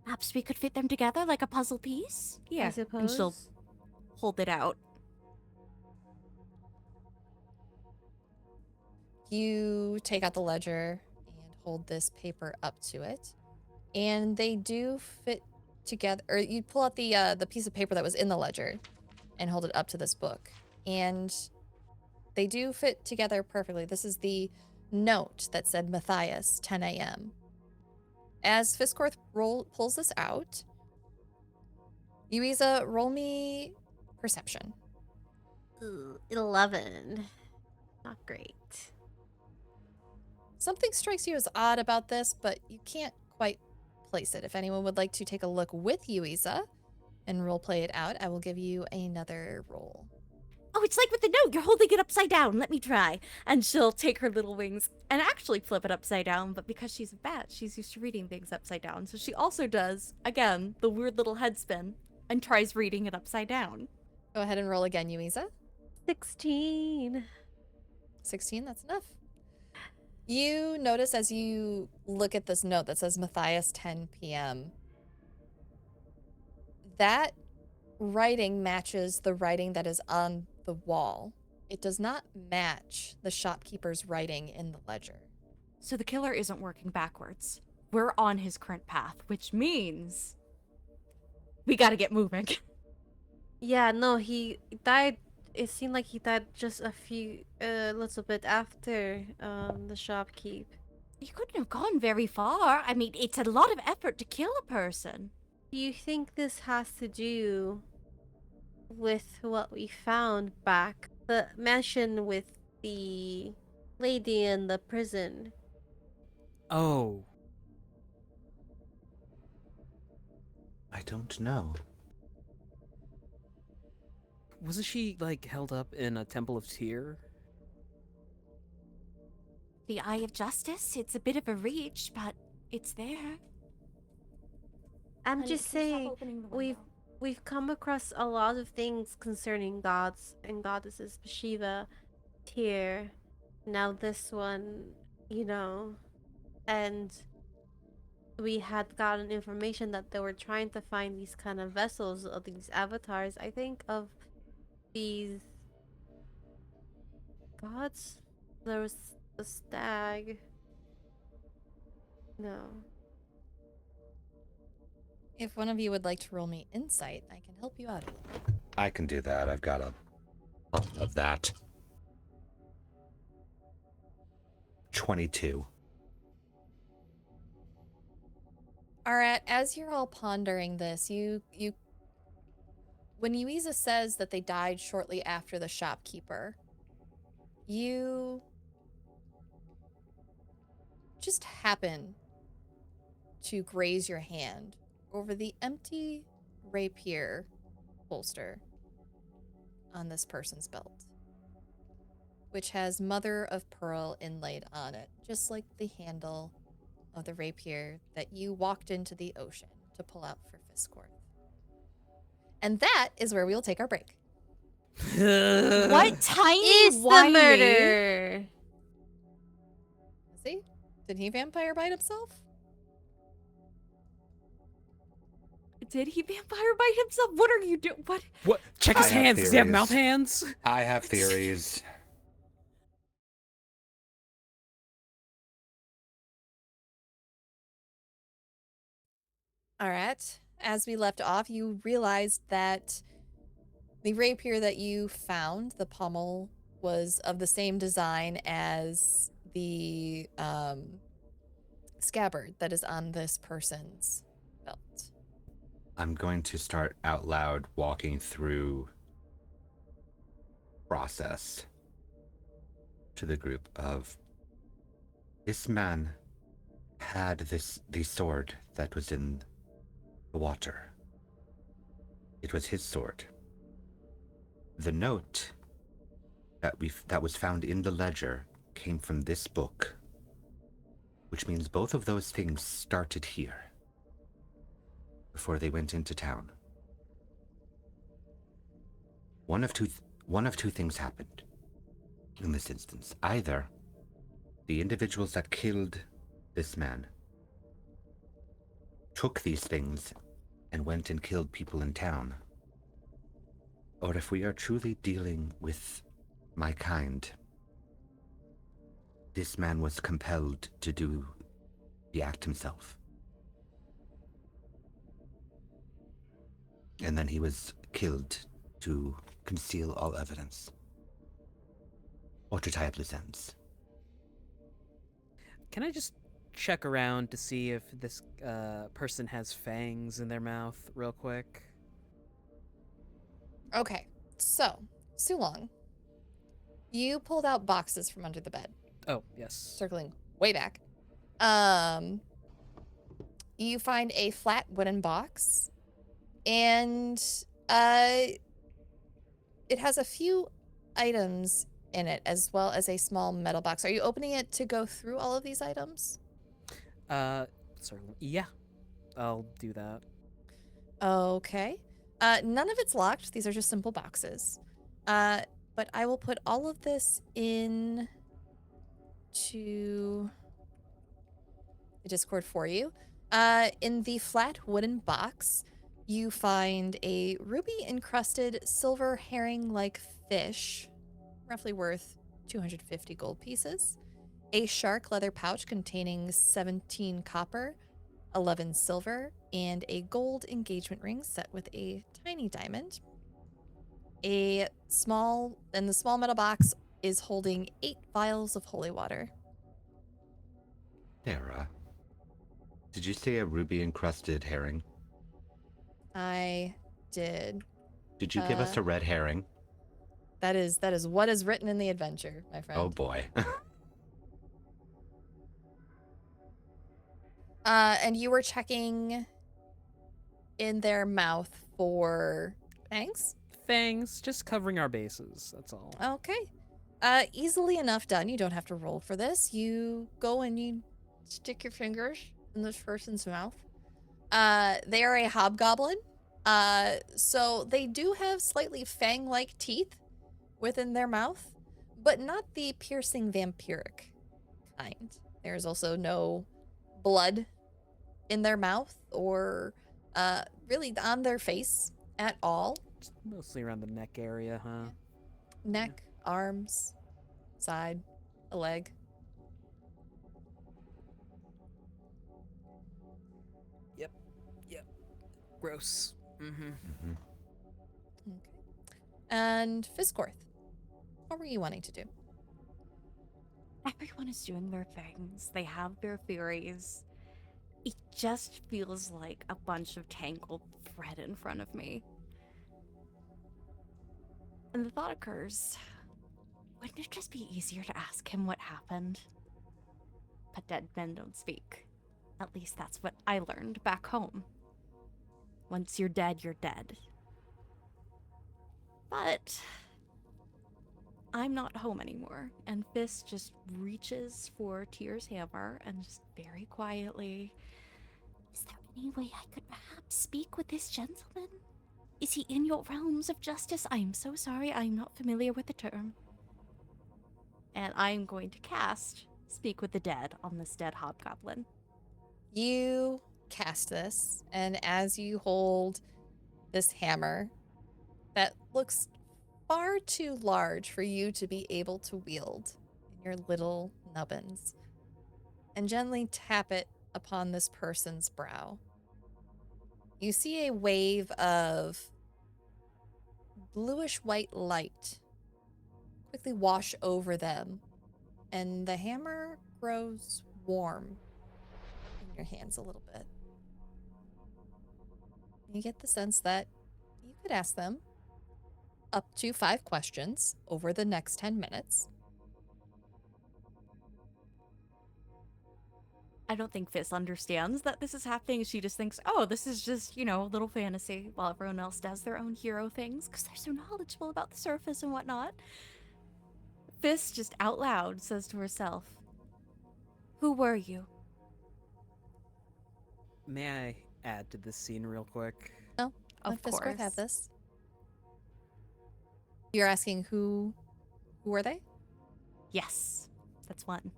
Perhaps we could fit them together like a puzzle piece? I Yeah. suppose. And she'll hold it out. You take out the ledger and hold this paper up to it, and they do fit together. Or you pull out the piece of paper that was in the ledger and hold it up to this book, and they do fit together perfectly. This is the note that said Matthias, 10 a.m. As Fisscourth pulls this out, Yuiza, roll me perception. Ooh, 11. Not great. Something strikes you as odd about this, but you can't quite place it. If anyone would like to take a look with Yuiza and roleplay it out, I will give you another roll. Oh, it's like with the note. You're holding it upside down. Let me try. And she'll take her little wings and actually flip it upside down. But because she's a bat, she's used to reading things upside down. So she also does, again, the weird little head spin and tries reading it upside down. Go ahead and roll again, Yuiza. 16. 16, that's enough. You notice as you look at this note that says Matthias 10 p.m. that writing matches the writing that is on the wall. It does not match the shopkeeper's writing in the ledger. So the killer isn't working backwards. We're on his current path, which means we gotta get moving. Yeah, no, he died. It seemed like he died just a little bit after the shopkeep. You couldn't have gone very far. I mean, it's a lot of effort to kill a person. Do you think this has to do with what we found back? The mansion with the lady in the prison. Oh, I don't know. wasn't she, like, held up in a temple of Tyr? The Eye of Justice, it's a bit of a reach, but it's there. I'm just saying, we've come across a lot of things concerning gods and goddesses. Shiva, Tyr, now this one, you know, and we had gotten information that they were trying to find these kind of vessels of these avatars. I think of these gods. There was the stag. No. If one of you would like to roll me insight, I can help you out. I can do that. I've got a lot of that. 22. Arat, as you're all pondering this, you when Yuiza says that they died shortly after the shopkeeper, you just happen to graze your hand over the empty rapier holster on this person's belt, which has mother of pearl inlaid on it, just like the handle of the rapier that you walked into the ocean to pull out for Fisscourth. And that is where we'll take our break. What tiny Is the whiny- murder? See? Did he vampire bite himself? Did he vampire bite himself? What are you doing? What? What? Check his I have hands. Does he have theories. mouth hands? I have theories. All right. As we left off, you realized that the rapier that you found, the pommel, was of the same design as the scabbard that is on this person's belt. I'm going to start out loud walking through process to the group of this man had the sword that was in the water. It was his sword. The note that was found in the ledger came from this book, which means both of those things started here before they went into town. One of two things happened in this instance. Either the individuals that killed this man took these things and went and killed people in town, or if we are truly dealing with my kind, this man was compelled to do the act himself. And then he was killed to conceal all evidence, or to tie up loose ends. Can I just check around to see if this person has fangs in their mouth real quick? Okay, so, Sulong, you pulled out boxes from under the bed, Oh, yes. circling way back. You find a flat wooden box, and it has a few items in it, as well as a small metal box. Are you opening it to go through all of these items? Certainly. Yeah, I'll do that. Okay. None of it's locked. These are just simple boxes. But I will put all of this in to the Discord for you. In the flat wooden box, you find a ruby-encrusted silver herring-like fish, roughly worth 250 gold pieces, a shark leather pouch containing 17 copper, 11 silver, and a gold engagement ring set with a tiny diamond. The small metal box is holding 8 vials of holy water. Sara, did you say a ruby-encrusted herring? I did. Did you give us a red herring? That is what is written in the adventure, my friend. Oh boy. And you were checking in their mouth for fangs? Fangs, just covering our bases, that's all. Okay. Easily enough done. You don't have to roll for this. You go and you stick your fingers in this person's mouth. They are a hobgoblin. So they do have slightly fang-like teeth within their mouth, but not the piercing vampiric kind. There's also no blood in their mouth or really on their face at all. Just mostly around the neck area, huh? Neck, arms, side, a leg. Yep. Gross. Mm-hmm. Mhm. Okay. And Fisscourth, what were you wanting to do? Everyone is doing their things. They have their theories. It just feels like a bunch of tangled thread in front of me. And the thought occurs, wouldn't it just be easier to ask him what happened? But dead men don't speak. At least that's what I learned back home. Once you're dead, you're dead. But I'm not home anymore, and Fist just reaches for Tyr's hammer and just very quietly, is there any way I could perhaps speak with this gentleman? Is he in your realms of justice? I'm so sorry, I'm not familiar with the term. And I'm going to cast Speak with the Dead on this dead hobgoblin. You cast this, and as you hold this hammer that looks far too large for you to be able to wield in your little nubbins, and gently tap it upon this person's brow, you see a wave of bluish white light quickly wash over them, and the hammer grows warm in your hands a little bit. You get the sense that you could ask them up to 5 questions over the next 10 minutes. I don't think Fist understands that this is happening. She just thinks, oh, this is just, a little fantasy, while everyone else does their own hero things because they're so knowledgeable about the surface and whatnot. Fist just out loud says to herself, who were you? May I add to this scene real quick? No, Of let Fisscourth have course. this. You're asking who are they? Yes, that's one.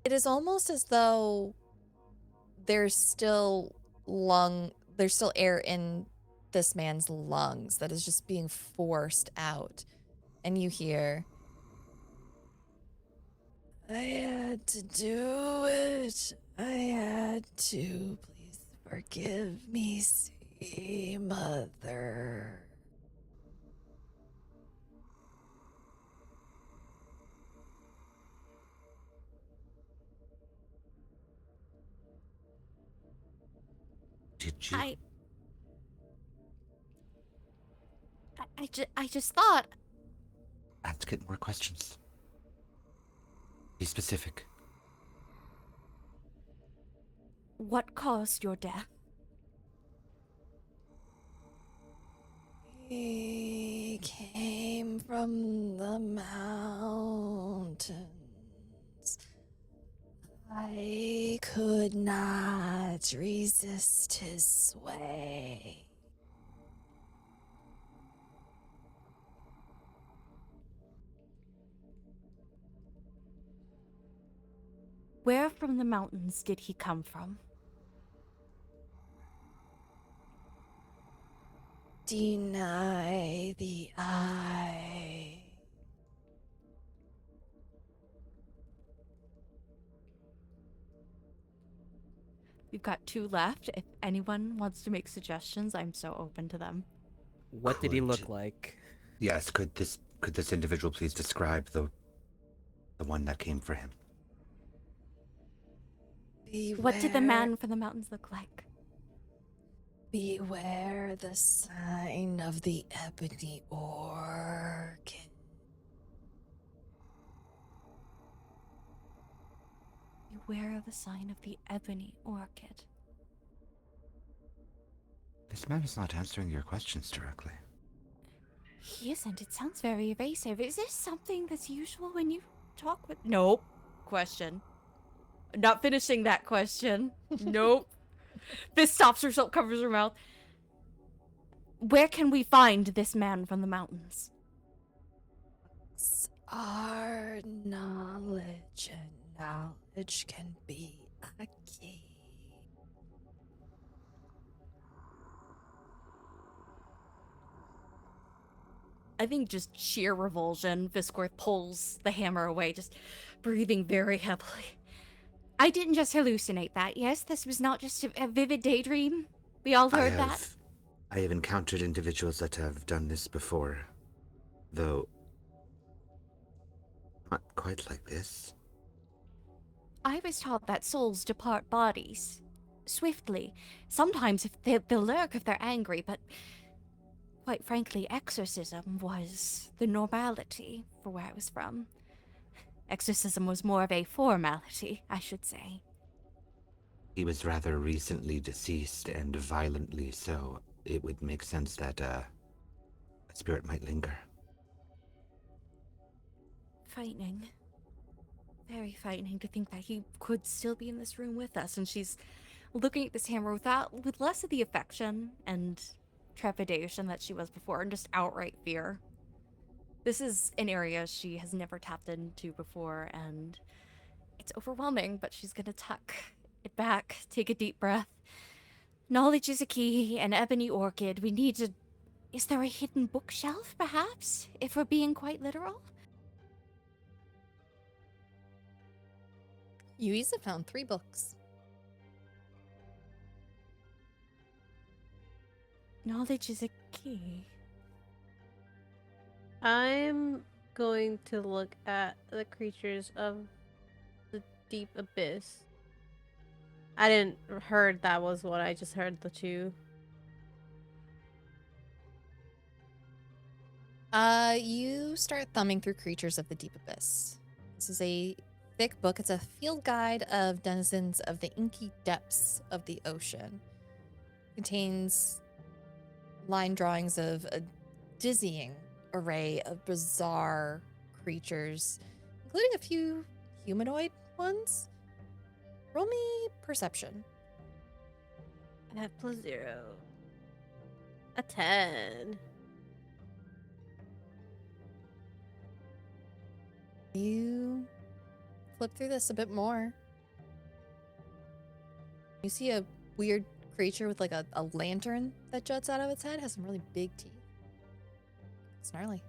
It is almost as though there's still air in this man's lungs that is just being forced out. And you hear, I had to do it. I had to. Please forgive me, see, mother. Did you? I just thought, Ask it more questions. Be specific. what caused your death? He came from the mountains. I could not resist his sway. Where from the mountains did he come from? Deny the eye. We've got 2 left. If anyone wants to make suggestions, I'm so open to them. What did he look Could- like? Yes, could this individual please describe the one that came for him? What did the man from the mountains look like? Beware the sign of the ebony orchid. Beware of the sign of the ebony orchid. This man is not answering your questions directly. He isn't. It sounds very evasive. Is this something that's usual when you talk with... Nope. Question. Not finishing that question. Nope. Fist stops herself, covers her mouth. Where can we find this man from the mountains? Our knowledge, and knowledge can be a key. I think just sheer revulsion, Fisscourth pulls the hammer away, just breathing very heavily. I didn't just hallucinate that, yes? This was not just a vivid daydream? We all heard that? I have encountered individuals that have done this before, though not quite like this. I was taught that souls depart bodies. Swiftly. Sometimes if they'll lurk if they're angry, but quite frankly, exorcism was the normality for where I was from. Exorcism was more of a formality, I should say. He was rather recently deceased, and violently so. It would make sense that a spirit might linger. Frightening. Very frightening to think that he could still be in this room with us, and she's looking at this hammer with less of the affection and trepidation that she was before, and just outright fear. This is an area she has never tapped into before, and it's overwhelming, but she's gonna tuck it back, take a deep breath. Knowledge is a key, an ebony orchid. We need to... Is there a hidden bookshelf, perhaps? If we're being quite literal? Yuiza found 3 books. Knowledge is a key. I'm going to look at the creatures of the deep abyss. I didn't heard that was what I just heard the 2. You start thumbing through Creatures of the Deep Abyss. This is a thick book. It's a field guide of denizens of the inky depths of the ocean. It contains line drawings of a dizzying array of bizarre creatures, including a few humanoid ones. Roll me perception. I have +0. A 10. You flip through this a bit more. You see a weird creature with like a lantern that juts out of its head. Has some really big teeth. It's gnarly.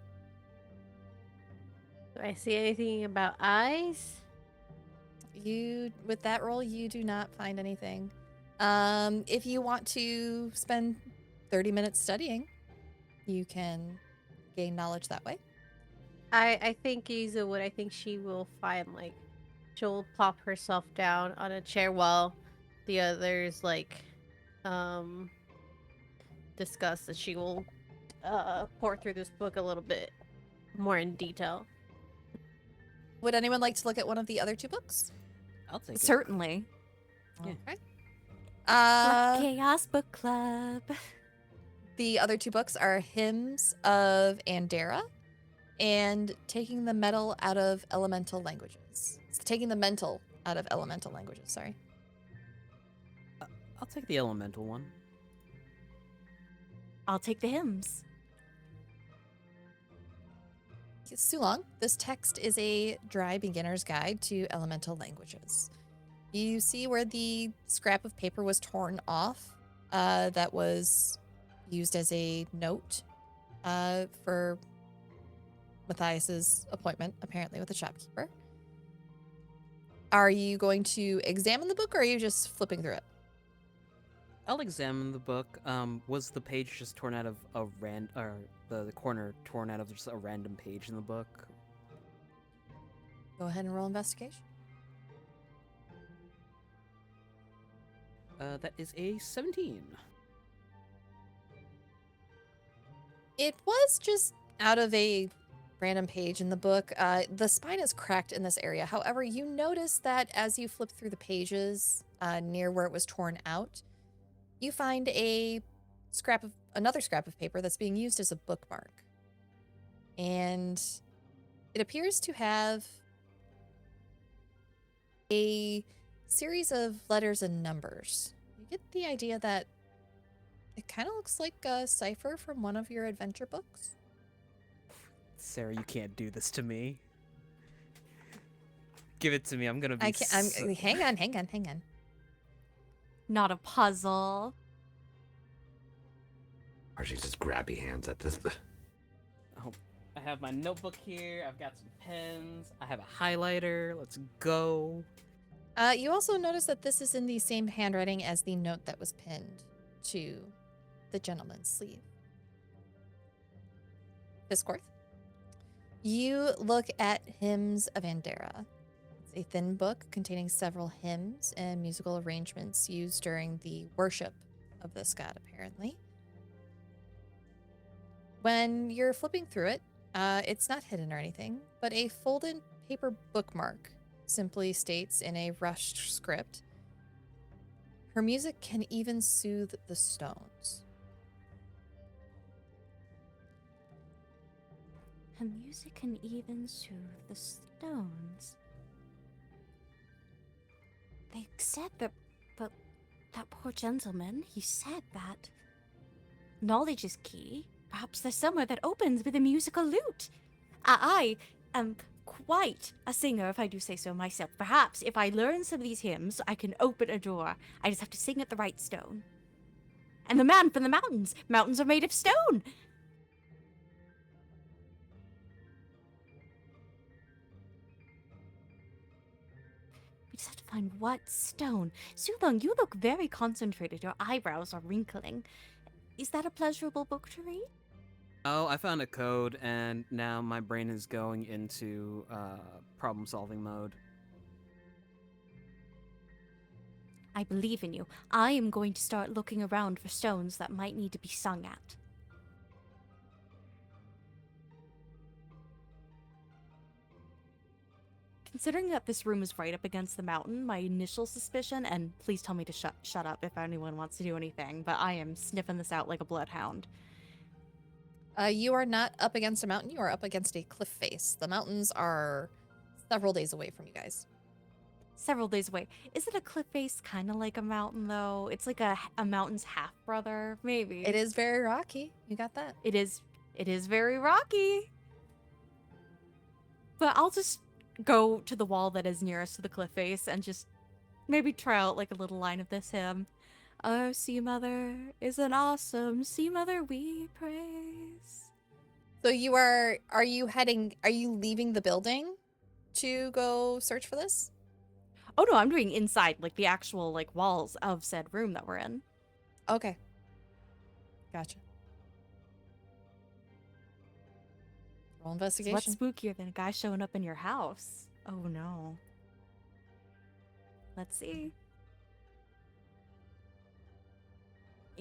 Do I see anything about eyes? With that roll, you do not find anything. If you want to spend 30 minutes studying, you can gain knowledge that way. I think Yuiza would. I think she will find, like, she'll plop herself down on a chair while the others, like, discuss that she will pour through this book a little bit more in detail. Would anyone like to look at one of the other 2 books? I'll take it. Certainly. Yeah. Okay. Chaos Book Club. The other 2 books are Hymns of Andera and Taking the Metal Out of Elemental Languages. It's Taking the Mental Out of Elemental Languages, sorry. I'll take the elemental one. I'll take the hymns. It's too long. This text is a dry beginner's guide to elemental languages. You see where the scrap of paper was torn off that was used as a note for Matthias's appointment, apparently, with the shopkeeper. Are you going to examine the book, or are you just flipping through it? I'll examine the book. Was the page just torn out of or the corner torn out of just a random page in the book? Go ahead and roll investigation. That is a 17. It was just out of a random page in the book. The spine is cracked in this area. However, you notice that as you flip through the pages near where it was torn out, you find another scrap of paper that's being used as a bookmark. And it appears to have a series of letters and numbers. You get the idea that it kind of looks like a cipher from one of your adventure books. Sara, you can't do this to me. Give it to me. I'm gonna be. I can't. Hang on. Not a puzzle. Archie's just grabby hands at this. Oh, I have my notebook here. I've got some pens. I have a highlighter. Let's go. You also notice that this is in the same handwriting as the note that was pinned to the gentleman's sleeve. Fisscourth. You look at Hymns of Andera. It's a thin book containing several hymns and musical arrangements used during the worship of this god, apparently. When you're flipping through it, it's not hidden or anything, but a folded paper bookmark simply states in a rushed script, "Her music can even soothe the stones." Her music can even soothe the stones. They said that, but that poor gentleman, he said that knowledge is key. Perhaps there's somewhere that opens with a musical lute. I am quite a singer, if I do say so myself. Perhaps if I learn some of these hymns, I can open a door. I just have to sing at the right stone. And the man from the mountains. Mountains are made of stone. We just have to find what stone. Sulong, you look very concentrated. Your eyebrows are wrinkling. Is that a pleasurable book to read? Oh, I found a code, and now my brain is going into problem-solving mode. I believe in you. I am going to start looking around for stones that might need to be sung at. Considering that this room is right up against the mountain, my initial suspicion, and please tell me to shut up if anyone wants to do anything, but I am sniffing this out like a bloodhound. You are not up against a mountain. You are up against a cliff face. The mountains are several days away from you guys. Several days away. Is it a cliff face kind of like a mountain, though? It's like a mountain's half-brother, maybe. It is very rocky. You got that. It is very rocky. But I'll just go to the wall that is nearest to the cliff face and just maybe try out like a little line of this hymn. Our sea mother is an awesome sea mother we praise. So are you leaving the building to go search for this? Oh no, I'm doing inside, like the actual like walls of said room that we're in. Okay. Gotcha. Roll So investigation. what's spookier than a guy showing up in your house? Oh no. Let's see.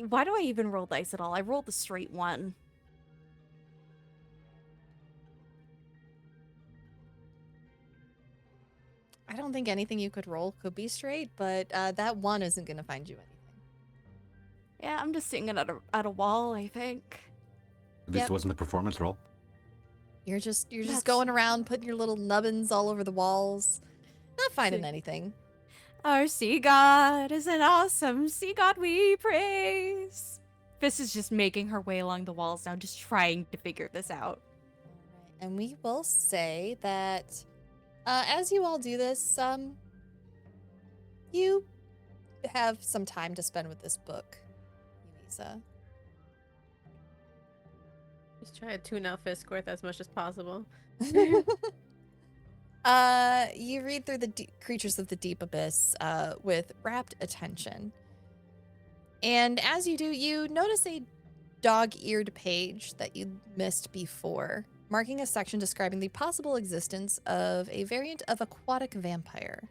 Why do I even roll dice at all? I rolled the straight one. I don't think anything you could roll could be straight, but that one isn't going to find you anything. Yeah, I'm just sitting at a wall, I think. At least Yep. it wasn't a performance roll. You're just That's- going around putting your little nubbins all over the walls, not finding See. anything. Our sea god is an awesome sea god we praise. Fist is just making her way along the walls now, just trying to figure this out. Alright, and we will say that as you all do this, you have some time to spend with this book, Yuiza. Just try to tune out Fisscourth as much as possible. You read through the creatures of the deep abyss with rapt attention. And as you do, you notice a dog-eared page that you missed before, marking a section describing the possible existence of a variant of aquatic vampire.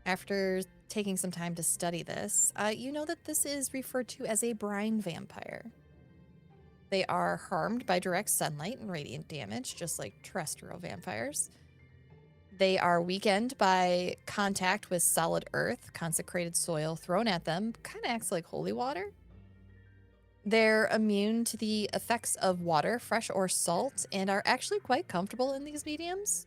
After taking some time to study this, you know that this is referred to as a brine vampire. They are harmed by direct sunlight and radiant damage, just like terrestrial vampires. They are weakened by contact with solid earth, consecrated soil thrown at them, kind of acts like holy water. They're immune to the effects of water, fresh or salt, and are actually quite comfortable in these mediums.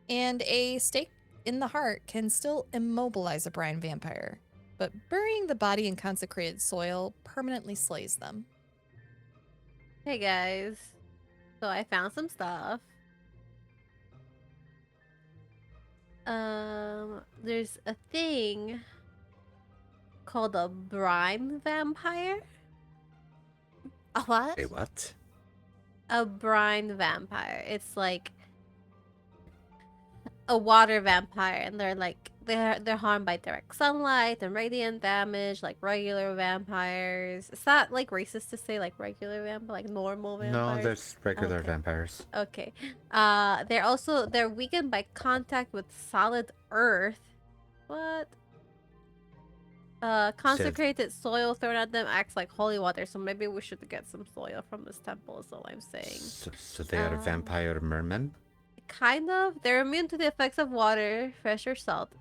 And a stake in the heart can still immobilize a brine vampire, but burying the body in consecrated soil permanently slays them. Hey guys, so I found some stuff. There's a thing called a brine vampire. A what? Wait, what? A brine vampire. It's like a water vampire, and they're harmed by direct sunlight and radiant damage, like regular vampires. It's not like racist to say like regular vampire, like normal vampires. No, there's regular Okay. vampires. Okay. They're weakened by contact with solid earth. What? Consecrated soil thrown at them acts like holy water, so maybe we should get some soil from this temple, is all I'm saying. So they are vampire mermen? Kind of. They're immune to the effects of water, fresh or salt,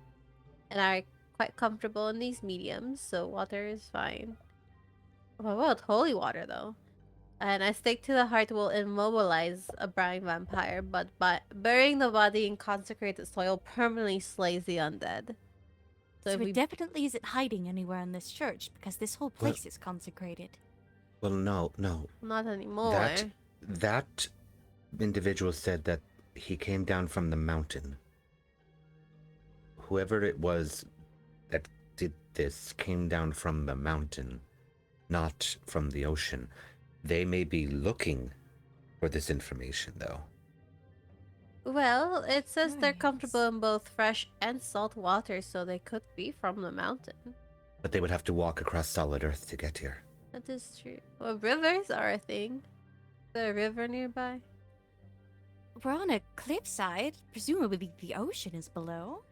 and are quite comfortable in these mediums, so water is fine. What about holy water, though? And a stake to the heart will immobilize a brine vampire, but burying the body in consecrated soil permanently slays the undead. So if it we definitely isn't hiding anywhere in this church, because this whole Well- place is consecrated. Well, no. not anymore. That individual said that he came down from the mountain. Whoever it was that did this came down from the mountain, not from the ocean. They may be looking for this information, though. Well, it says they're comfortable Nice. in both fresh and salt water, so they could be from the mountain. But they would have to walk across solid earth to get here. That is true. Well, rivers are a thing. Is there a river nearby? We're on a cliffside. Presumably the ocean is below.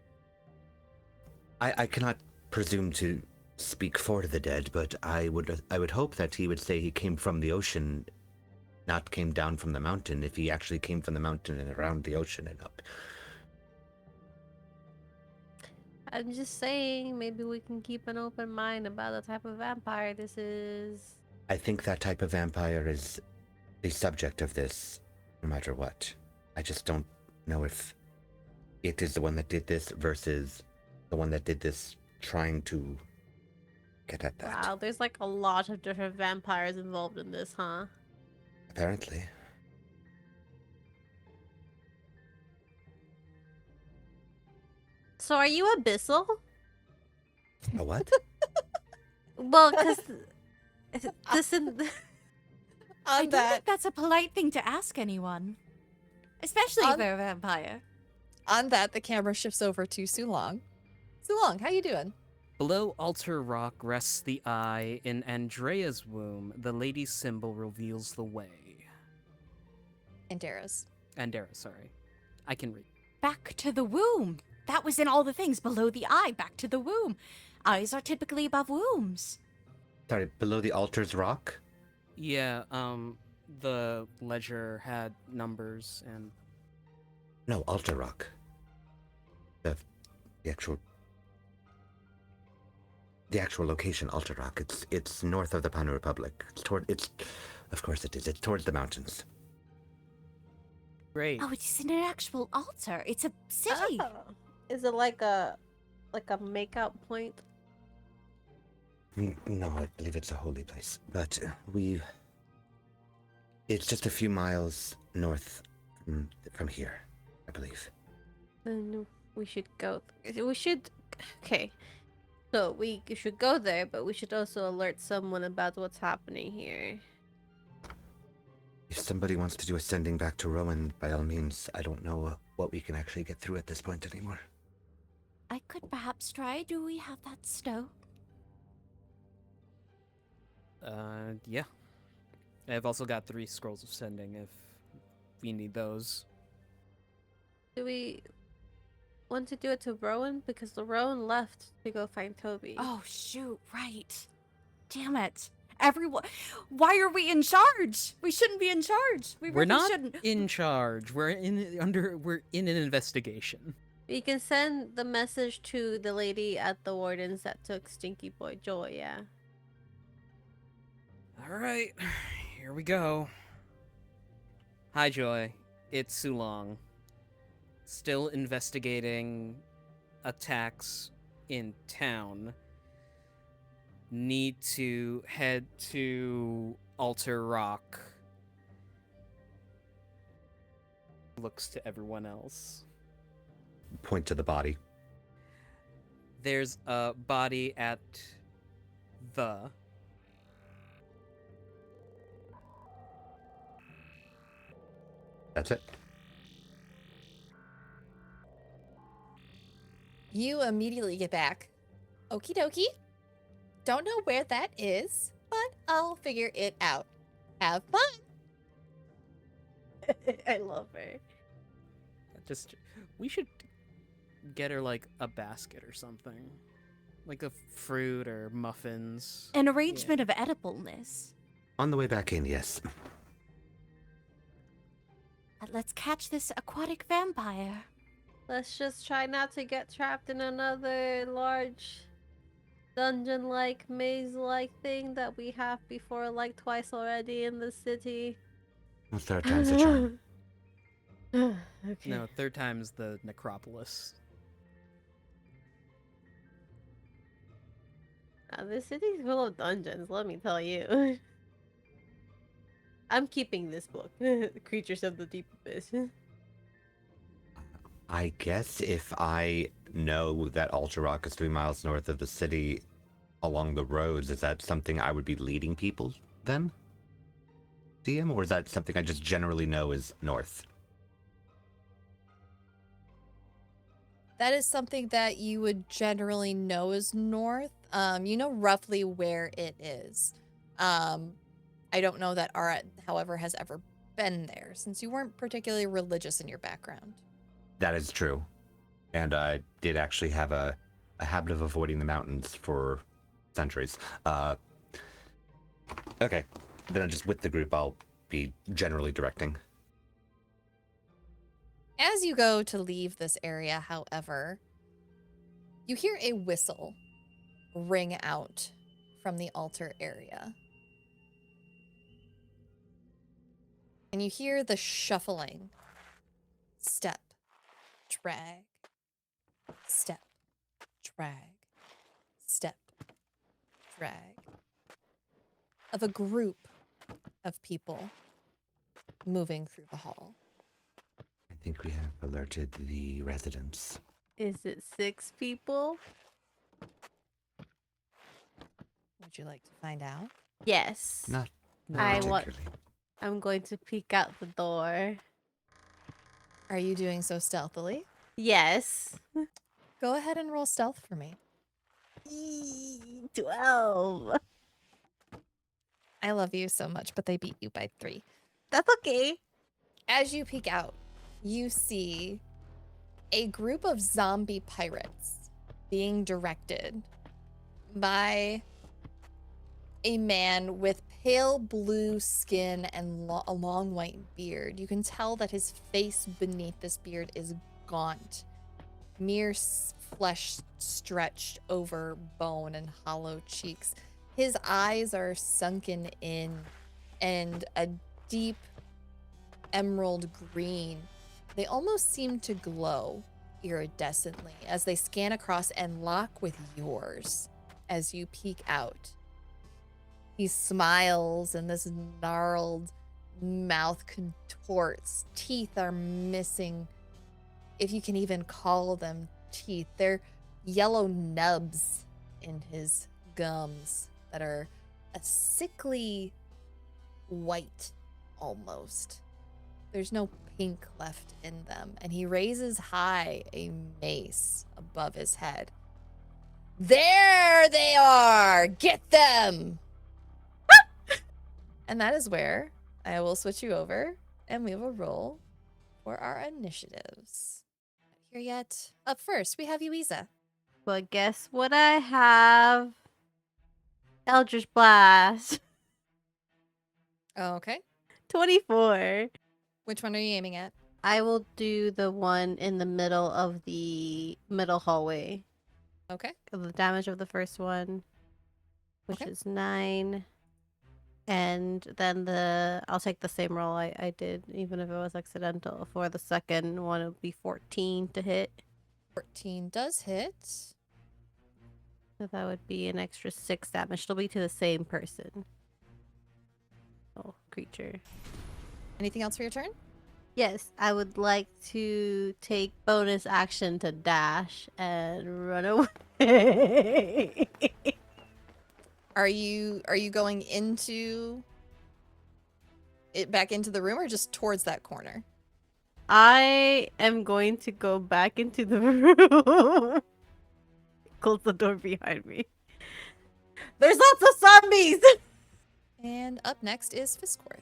I cannot presume to speak for the dead, but I would hope that he would say he came from the ocean, not came down from the mountain, if he actually came from the mountain and around the ocean and up. I'm just saying, maybe we can keep an open mind about the type of vampire this is. I think that type of vampire is the subject of this, no matter what. I just don't know if it is the one that did this versus the one that did this trying to get at that. Wow, there's like a lot of different vampires involved in this, huh? Apparently. So are you abyssal? A what? Well, because this in I On don't that, think that's a polite thing to ask anyone. Especially if On- they're a vampire. the camera shifts over to Sulong. Sulong, how you doing? Below altar rock rests the eye. In Andrea's womb, the lady's symbol reveals the way. Andera's. Andera, sorry. I can read. Back to the womb. That was in all the things below the eye. Back to the womb. Eyes are typically above wombs. Sorry, below the altar's rock? Yeah, the ledger had numbers and No, altar rock. The actual location, Altar Rock. It's north of the Panu Republic. Of course it is. It's towards the mountains. great. Oh, it isn't an actual altar. It's a city. Oh. Is it like a makeout point? No, I believe it's a holy place. But it's just a few miles north from here, I believe. Then we should go. Okay. So we should go there, but we should also alert someone about what's happening here. If somebody wants to do a sending back to Rowan, by all means, I don't know what we can actually get through at this point anymore. I could perhaps try. Do we have that stone? Yeah. I've also got 3 scrolls of sending if we need those. Do we want to do it to Rowan? Because the Rowan left to go find Toby. Oh, shoot. Right. Damn it. Everyone. Why are we in charge? We shouldn't be in charge. We We're really not shouldn't. in charge. We're in an investigation. We can send the message to the lady at the wardens that took Stinky Boy Joy, yeah. All right, here we go. Hi, Joy. It's Sulong. Still investigating attacks in town. need to head to Altar Rock. Looks to everyone else. Point to the body. There's a body at the. That's it. You immediately get back. Okie dokie. Don't know where that is, but I'll figure it out. Have fun. I love her. We should get her like a basket or something. Like a fruit or muffins. An arrangement of edibleness. On the way back in, yes. Let's catch this aquatic vampire. Let's just try not to get trapped in another large dungeon-like, maze-like thing that we have before like twice already in the city. Well, third time's a charm. Okay. No, third time's the necropolis. This city's full of dungeons, let me tell you. I'm keeping this book. Creatures of the Deep Abyss. I guess if I know that Altar Rock is 3 miles north of the city along the roads, is that something I would be leading people then? DM? Or is that something I just generally know is north? That is something that you would generally know is north. You know roughly where it is. I don't know that Arat, however, has ever been there, since you weren't particularly religious in your background. That is true. And I did actually have a habit of avoiding the mountains for centuries. Okay. Then just with the group, I'll be generally directing. As you go to leave this area, however, you hear a whistle ring out from the altar area. And you hear the shuffling step, drag, step, drag, step, drag of a group of people moving through the hall. I think we have alerted the residents. Is it 6 people? Would you like to find out? Yes. Not I want. particularly. I'm going to peek out the door. Are you doing so stealthily? Yes. Go ahead and roll stealth for me. 12. I love you so much, but they beat you by 3. That's okay. As you peek out, you see a group of zombie pirates being directed by a man with pale blue skin and a long white beard. You can tell that his face beneath this beard is gaunt, mere flesh stretched over bone and hollow cheeks. His eyes are sunken in and a deep emerald green. They almost seem to glow iridescently as they scan across and lock with yours as you peek out. He smiles and this gnarled mouth contorts. Teeth are missing, if you can even call them teeth. They're yellow nubs in his gums that are a sickly white almost. There's no pink left in them. And he raises high a mace above his head. There they are! Get them! And that is where I will switch you over and we will roll for our initiatives. Not here yet. Up first, we have Yuiza. But guess what I have? Eldritch Blast. Okay. 24. Which one are you aiming at? I will do the one in the middle of the middle hallway. Okay. The damage of the first one, which Okay. is 9. And then I'll take the same roll I did, even if it was accidental. For the second one, it would be 14 to hit. 14 does hit. So that would be an extra 6 damage. It'll be to the same person. Oh, creature. Anything else for your turn? Yes, I would like to take bonus action to dash and run away. Are you going into it back into the room or just towards that corner? I am going to go back into the room. Close the door behind me. There's lots of zombies! And up next is Fisscourth.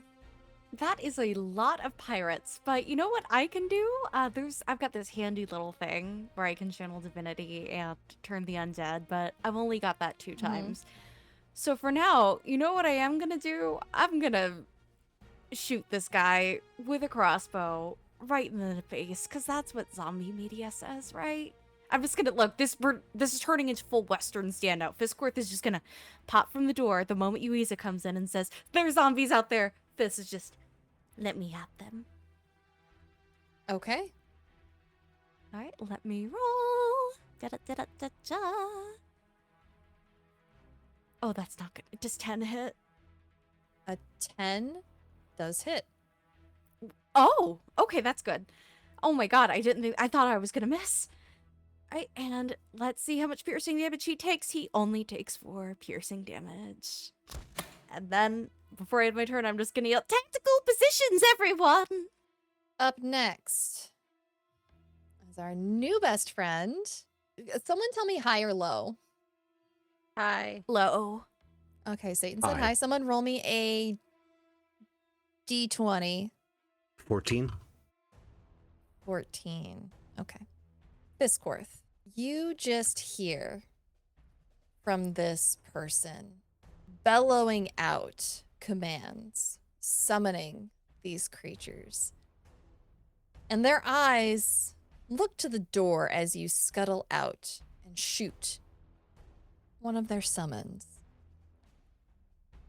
That is a lot of pirates, but you know what I can do? I've got this handy little thing where I can channel divinity and turn the undead, but I've only got that 2 times. So for now, you know what I am gonna do? I'm gonna shoot this guy with a crossbow right in the face, because that's what zombie media says, right? I'm just gonna, look, this is turning into full Western standout. Fisscourth is just gonna pop from the door the moment Yuiza comes in and says, "There's zombies out there." This is just, let me at them. Okay. All right, let me roll. Da-da-da-da-da-da. Oh, that's not good. Does 10 hit? A 10 does hit. Oh, okay, that's good. Oh my god, I thought I was gonna miss. Right, and let's see how much piercing damage he takes. He only takes 4 piercing damage. And then, before I end my turn, I'm just gonna yell, "Tactical positions, everyone!" Up next is our new best friend. Someone tell me high or low. Hi. Low. Okay, Satan said Hi. hi. Someone roll me a d20. 14. 14. Okay. Fisscourth, you just hear from this person bellowing out commands, summoning these creatures. And their eyes look to the door as you scuttle out and shoot one of their summons.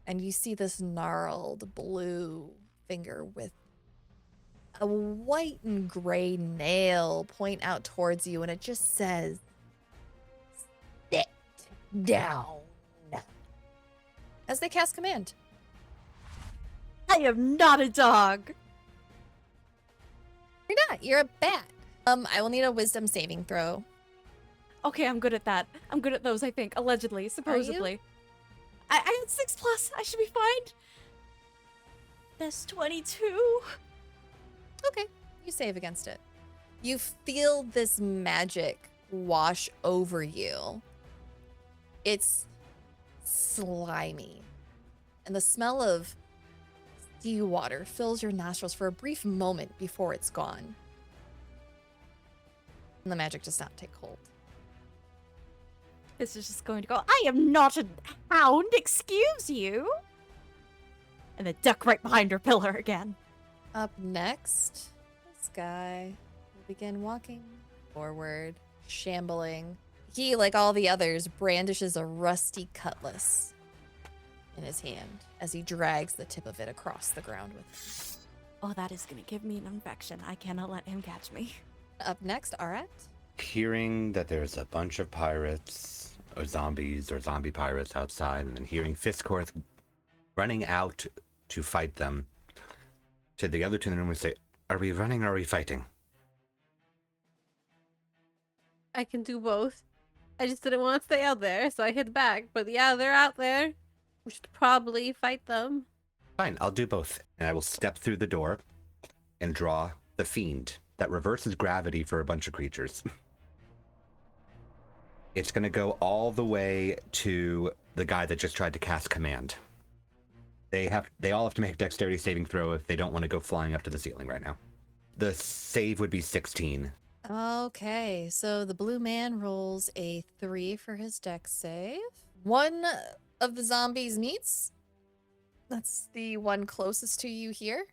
And you see this gnarled blue finger with a white and gray nail point out towards you, and it just says, "Sit down." As they cast command. I am not a dog. You're not. You're a bat. I will need a wisdom saving throw. Okay, I'm good at that. I'm good at those, I think. Allegedly, supposedly. I had 6+. I should be fine. That's 22. Okay, you save against it. You feel this magic wash over you. It's slimy. And the smell of seawater fills your nostrils for a brief moment before it's gone. And the magic does not take hold. This is just going to go, "I am not a hound, excuse you!" And then duck right behind her pillar again. Up next, this guy will begin walking forward, shambling. He, like all the others, brandishes a rusty cutlass in his hand as he drags the tip of it across the ground with him. Oh, that is going to give me an infection. I cannot let him catch me. Up next, Arat. Hearing that there's a bunch of pirates or zombies or zombie pirates outside, and then hearing Fisscourth running out to fight them, to the other two in the room and say, "Are we running or are we fighting?" I can do both. I just didn't want to stay out there, so I hid back. But yeah, they're out there. We should probably fight them. Fine, I'll do both. And I will step through the door and draw the fiend that reverses gravity for a bunch of creatures. It's going to go all the way to the guy that just tried to cast command. They all have to make a dexterity saving throw if they don't want to go flying up to the ceiling right now. The save would be 16. Okay, so the blue man rolls a 3 for his dex save. One of the zombies meets. That's the one closest to you here.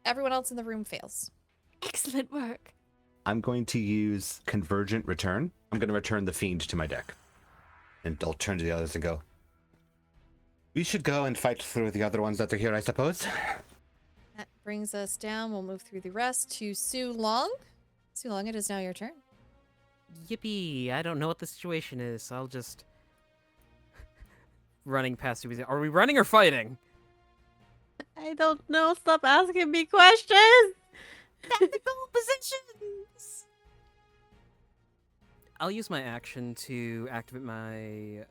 Everyone else in the room fails. Excellent work. I'm going to use Convergent Return. I'm going to return the fiend to my deck. And I'll turn to the others and go, "We should go and fight through the other ones that are here, I suppose." That brings us down. We'll move through the rest to Su Long. Su Long, it is now your turn. Yippee! I don't know what the situation is, so I'll just... running past Yuiza. Are we running or fighting? I don't know. Stop asking me questions. Tactical positions! I'll use my action to activate my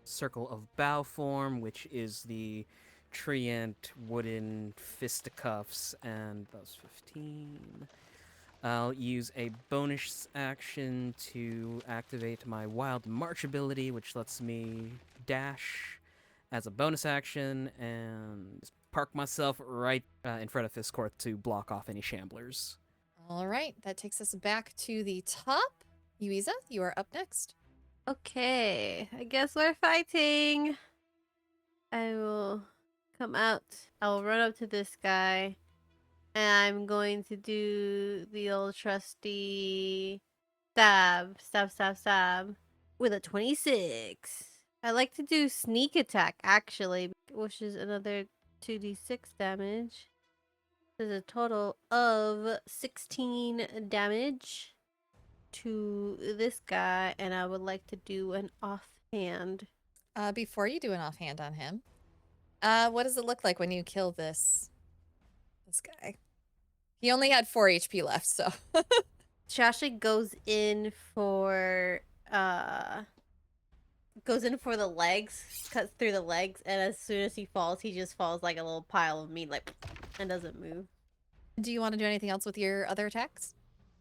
circle of bow form, which is the treant wooden fisticuffs, and that was 15. I'll use a bonus action to activate my wild march ability, which lets me dash as a bonus action and park myself right in front of Fisscourth to block off any shamblers. All right, that takes us back to the top. Yuiza, you are up next. Okay, I guess we're fighting. I will come out. I will run up to this guy. And I'm going to do the old trusty stab with a 26. I like to do sneak attack actually, which is another 2d6 damage. There's a total of 16 damage to this guy, and I would like to do an offhand. Before you do an offhand on him, what does it look like when you kill this guy? He only had 4 HP left, so. She actually goes in for the legs, cuts through the legs, and as soon as he just falls like a little pile of meat, like, and doesn't move. Do you want to do anything else with your other attacks?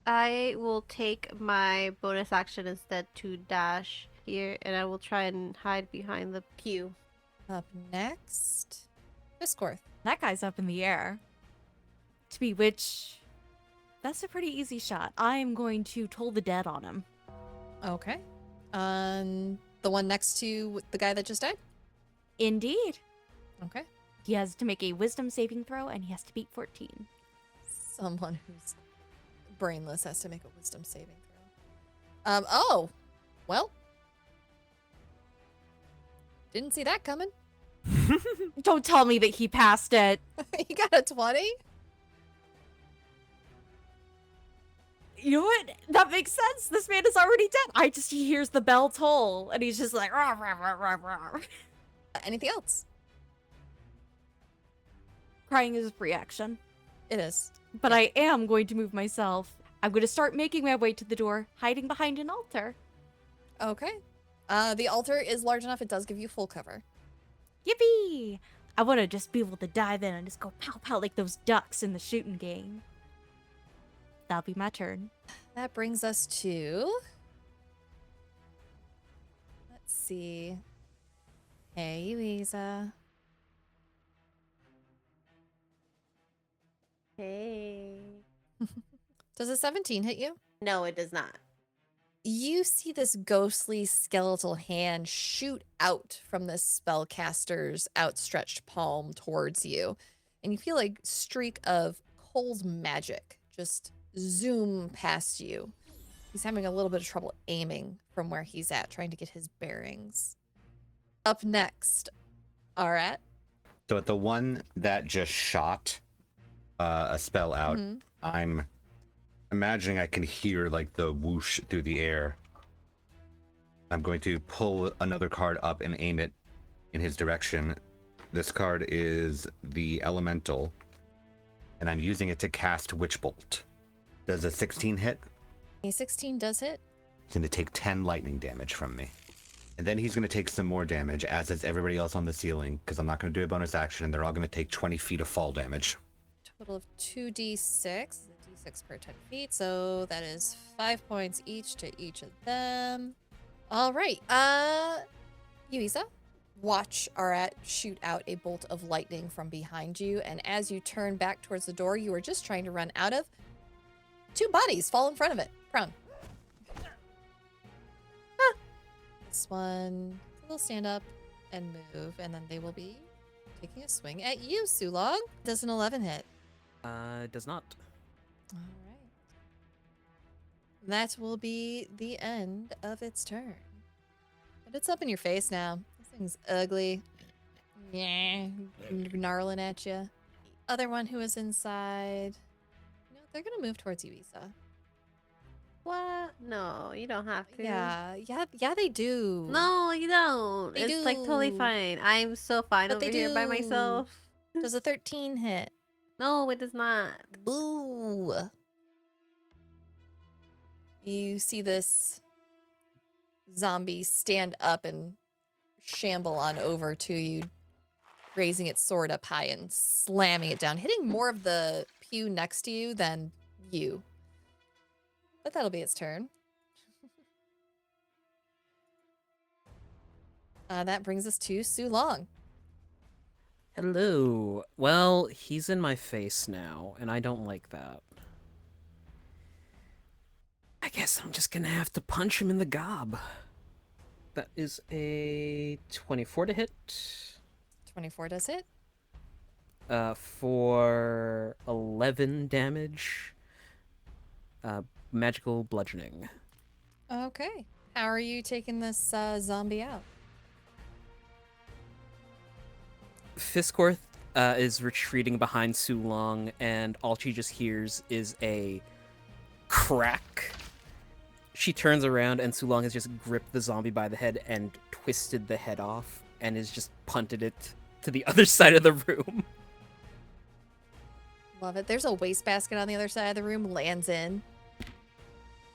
I will take my bonus action instead to dash here, and I will try and hide behind the pew. Up next, Fisscourth. That guy's up in the air. To be which, that's a pretty easy shot. I am going to toll the dead on him. Okay. The one next to the guy that just died? Indeed. Okay. He has to make a wisdom saving throw, and he has to beat 14. Someone who's brainless has to make a wisdom saving throw. Oh! Well. Didn't see that coming. Don't tell me that he passed it. He got a 20? You know what? That makes sense. This man is already dead. He hears the bell toll, and he's just like, rah, rah, rah, rah, rah. Anything else? Crying is a free action. It is. But I am going to move myself. I'm going to start making my way to the door, hiding behind an altar. Okay. The altar is large enough. It does give you full cover. Yippee! I want to just be able to dive in and just go pow pow like those ducks in the shooting game. That'll be my turn. That brings us to... Let's see. Hey, Yuiza. Hey. Does a 17 hit you? No, it does not. You see this ghostly skeletal hand shoot out from this spellcaster's outstretched palm towards you. And you feel like streak of cold magic just zoom past you. He's having a little bit of trouble aiming from where he's at, trying to get his bearings. Up next, Arat. So at the one that just shot a spell out, Mhm. I'm imagining I can hear like the whoosh through the air. I'm going to pull another card up and aim it in his direction. This card is the Elemental, and I'm using it to cast Witch Bolt. Does a 16 hit? A 16 does hit. He's going to take 10 lightning damage from me. And then he's going to take some more damage, as is everybody else on the ceiling, because I'm not going to do a bonus action, and they're all going to take 20 feet of fall damage. Total of 2d6. D6 per 10 feet, so that is 5 points each to each of them. All right. Yuiza, watch Arat shoot out a bolt of lightning from behind you, and as you turn back towards the door you were just trying to run out of, 2 bodies fall in front of it, prone. This one will stand up and move, and then they will be taking a swing at you, Sulong. Does an 11 hit? It does not. All right. That will be the end of its turn. But it's up in your face now. This thing's ugly. Yeah, gnarling at you. The other one who is inside. You know, they're gonna move towards Yuiza. What? No, you don't have to. Yeah, they do. No, you don't. They It's like totally do. fine. I'm so fine But over they here by do. myself. Does a 13 hit? No, it does not. Boo. You see this zombie stand up and shamble on over to you, raising its sword up high and slamming it down, hitting more of the pew next to you than you. But that'll be its turn. That brings us to Su Long. Hello. Well, he's in my face now, and I don't like that. I guess I'm just gonna have to punch him in the gob. That is a 24 to hit. 24 does hit. For 11 damage. Magical bludgeoning. Okay. How are you taking this zombie out? Fisscourth is retreating behind Su Long, and all she just hears is a crack. She turns around, and Su Long has just gripped the zombie by the head and twisted the head off, and is just punted it to the other side of the room. Love it. There's a wastebasket on the other side of the room, lands in.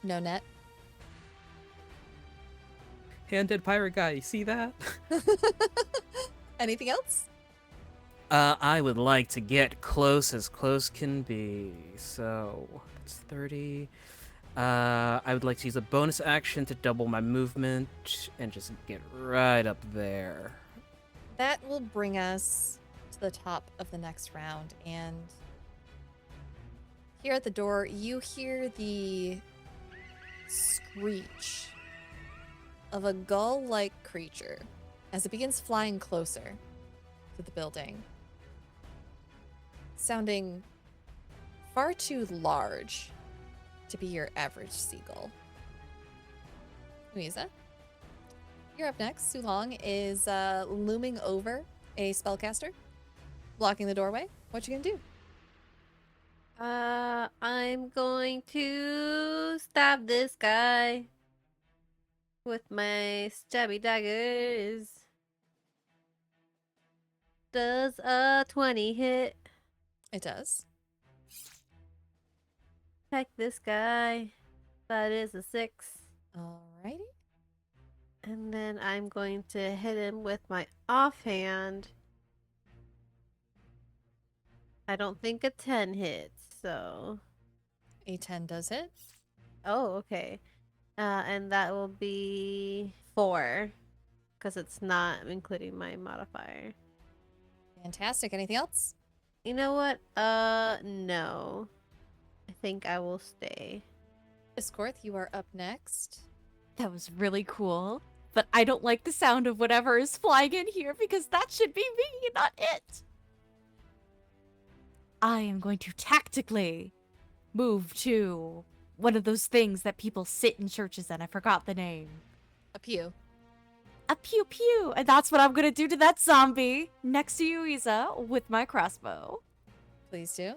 No net. Hand-dead pirate guy, you see that? Anything else? I would like to get close can be. So, it's 30. I would like to use a bonus action to double my movement and just get right up there. That will bring us to the top of the next round. And here at the door, you hear the screech of a gull-like creature as it begins flying closer to the building, sounding far too large to be your average seagull. Yuiza, you're up next. Su Long is looming over a spellcaster, blocking the doorway. What you gonna do? I'm going to stab this guy with my stabby daggers. Does a 20 hit? It does. Attack this guy. That is a 6. Alrighty. And then I'm going to hit him with my offhand. I don't think a 10 hits, so... A 10 does hit. Oh, okay. And that will be 4. Because it's not including my modifier. Fantastic. Anything else? You know what? No. I think I will stay. Fisscourth, you are up next. That was really cool. But I don't like the sound of whatever is flying in here because that should be me, not it. I am going to tactically move to one of those things that people sit in churches in. I forgot the name. A pew. A pew pew. And that's what I'm going to do to that zombie next to Yuiza with my crossbow. Please do.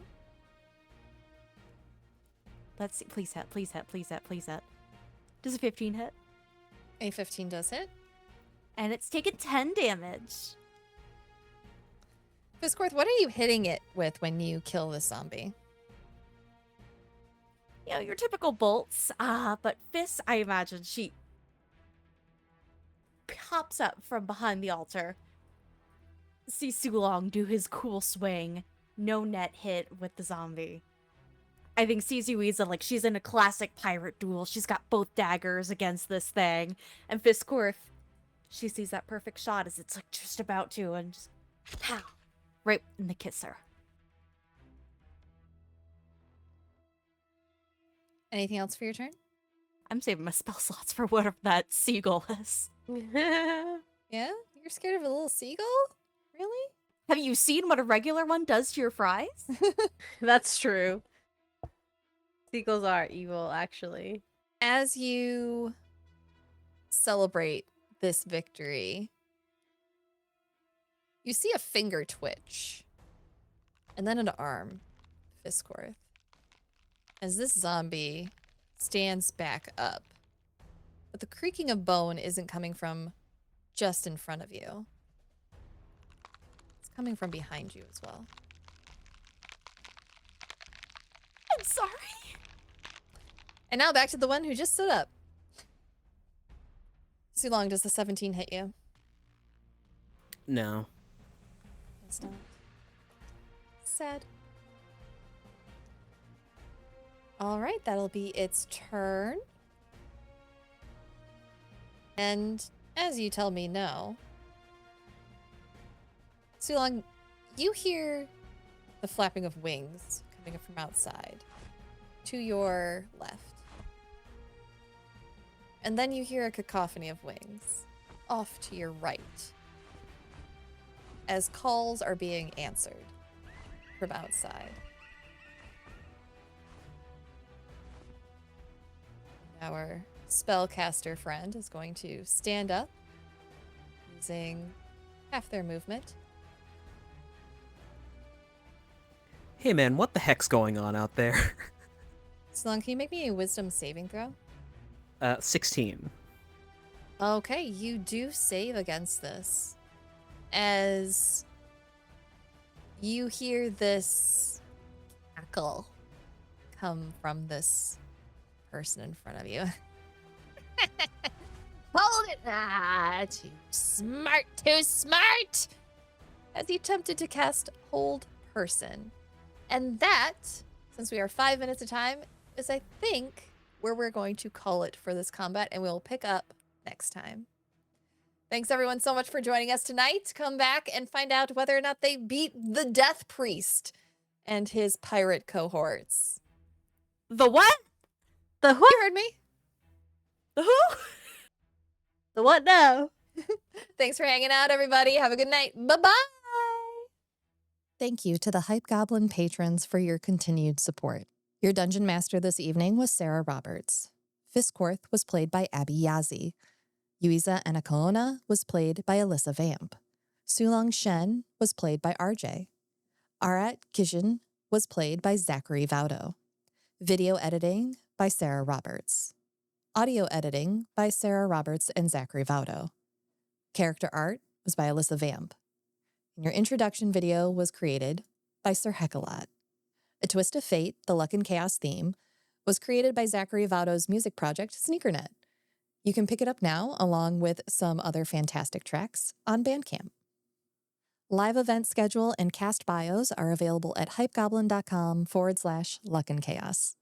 Let's see. Please hit. Please hit. Please hit. Please hit. Does a 15 hit? A 15 does hit. And it's taken 10 damage. Fisscourth, what are you hitting it with when you kill this zombie? You know, your typical bolts. But Fiss, I imagine she pops up from behind the altar. See Su Long do his cool swing. No net hit with the zombie. I think sees Yuiza like she's in a classic pirate duel. She's got both daggers against this thing. And Fisscourth, she sees that perfect shot as it's like just about to and just pow. Right in the kisser. Anything else for your turn? I'm saving my spell slots for whatever that seagull is. Yeah? You're scared of a little seagull? Really? Have you seen what a regular one does to your fries? That's true. Seagulls are evil, actually. As you celebrate this victory, you see a finger twitch. And then an arm, Fisscourth. As this zombie stands back up. But the creaking of bone isn't coming from just in front of you. It's coming from behind you as well. I'm sorry. And now back to the one who just stood up. Too long does the 17 hit you? No. It's not. Sad. All right, that'll be its turn. And as you tell me no, Sulong, you hear the flapping of wings coming from outside to your left. And then you hear a cacophony of wings off to your right as calls are being answered from outside. Our spellcaster friend is going to stand up using half their movement. Hey man, what the heck's going on out there? Sulong, can you make me a wisdom saving throw? 16. Okay, you do save against this. As you hear this cackle come from this person in front of you. Hold it! Ah, too smart, too smart! As you attempted to cast Hold Person. And that, since we are 5 minutes of time, is, I think, where we're going to call it for this combat, and we'll pick up next time. Thanks everyone so much for joining us tonight. Come back and find out whether or not they beat the Death Priest and his pirate cohorts. The what? The what? You heard me? The who? The what now? Thanks for hanging out, everybody. Have a good night. Bye-bye. Thank you to the Hype Goblin patrons for your continued support. Your Dungeon Master this evening was Sara Roberts. Fisscourth was played by Abby Yazzie. Yuiza Anacaona was played by Alessa Vamp. Sulong Shen was played by RJ. Arat Kshizhin was played by Zachary Vaudo. Video editing by Sara Roberts. Audio editing by Sara Roberts and Zachary Vaudo. Character art was by Alessa Vamp. And your introduction video was created by SirHeckALot. A Twist of Fate, the Luck and Chaos theme, was created by Zachary Vaudo's music project, Sneakernet. You can pick it up now, along with some other fantastic tracks, on Bandcamp. Live event schedule and cast bios are available at hypegoblin.com/luckandchaos.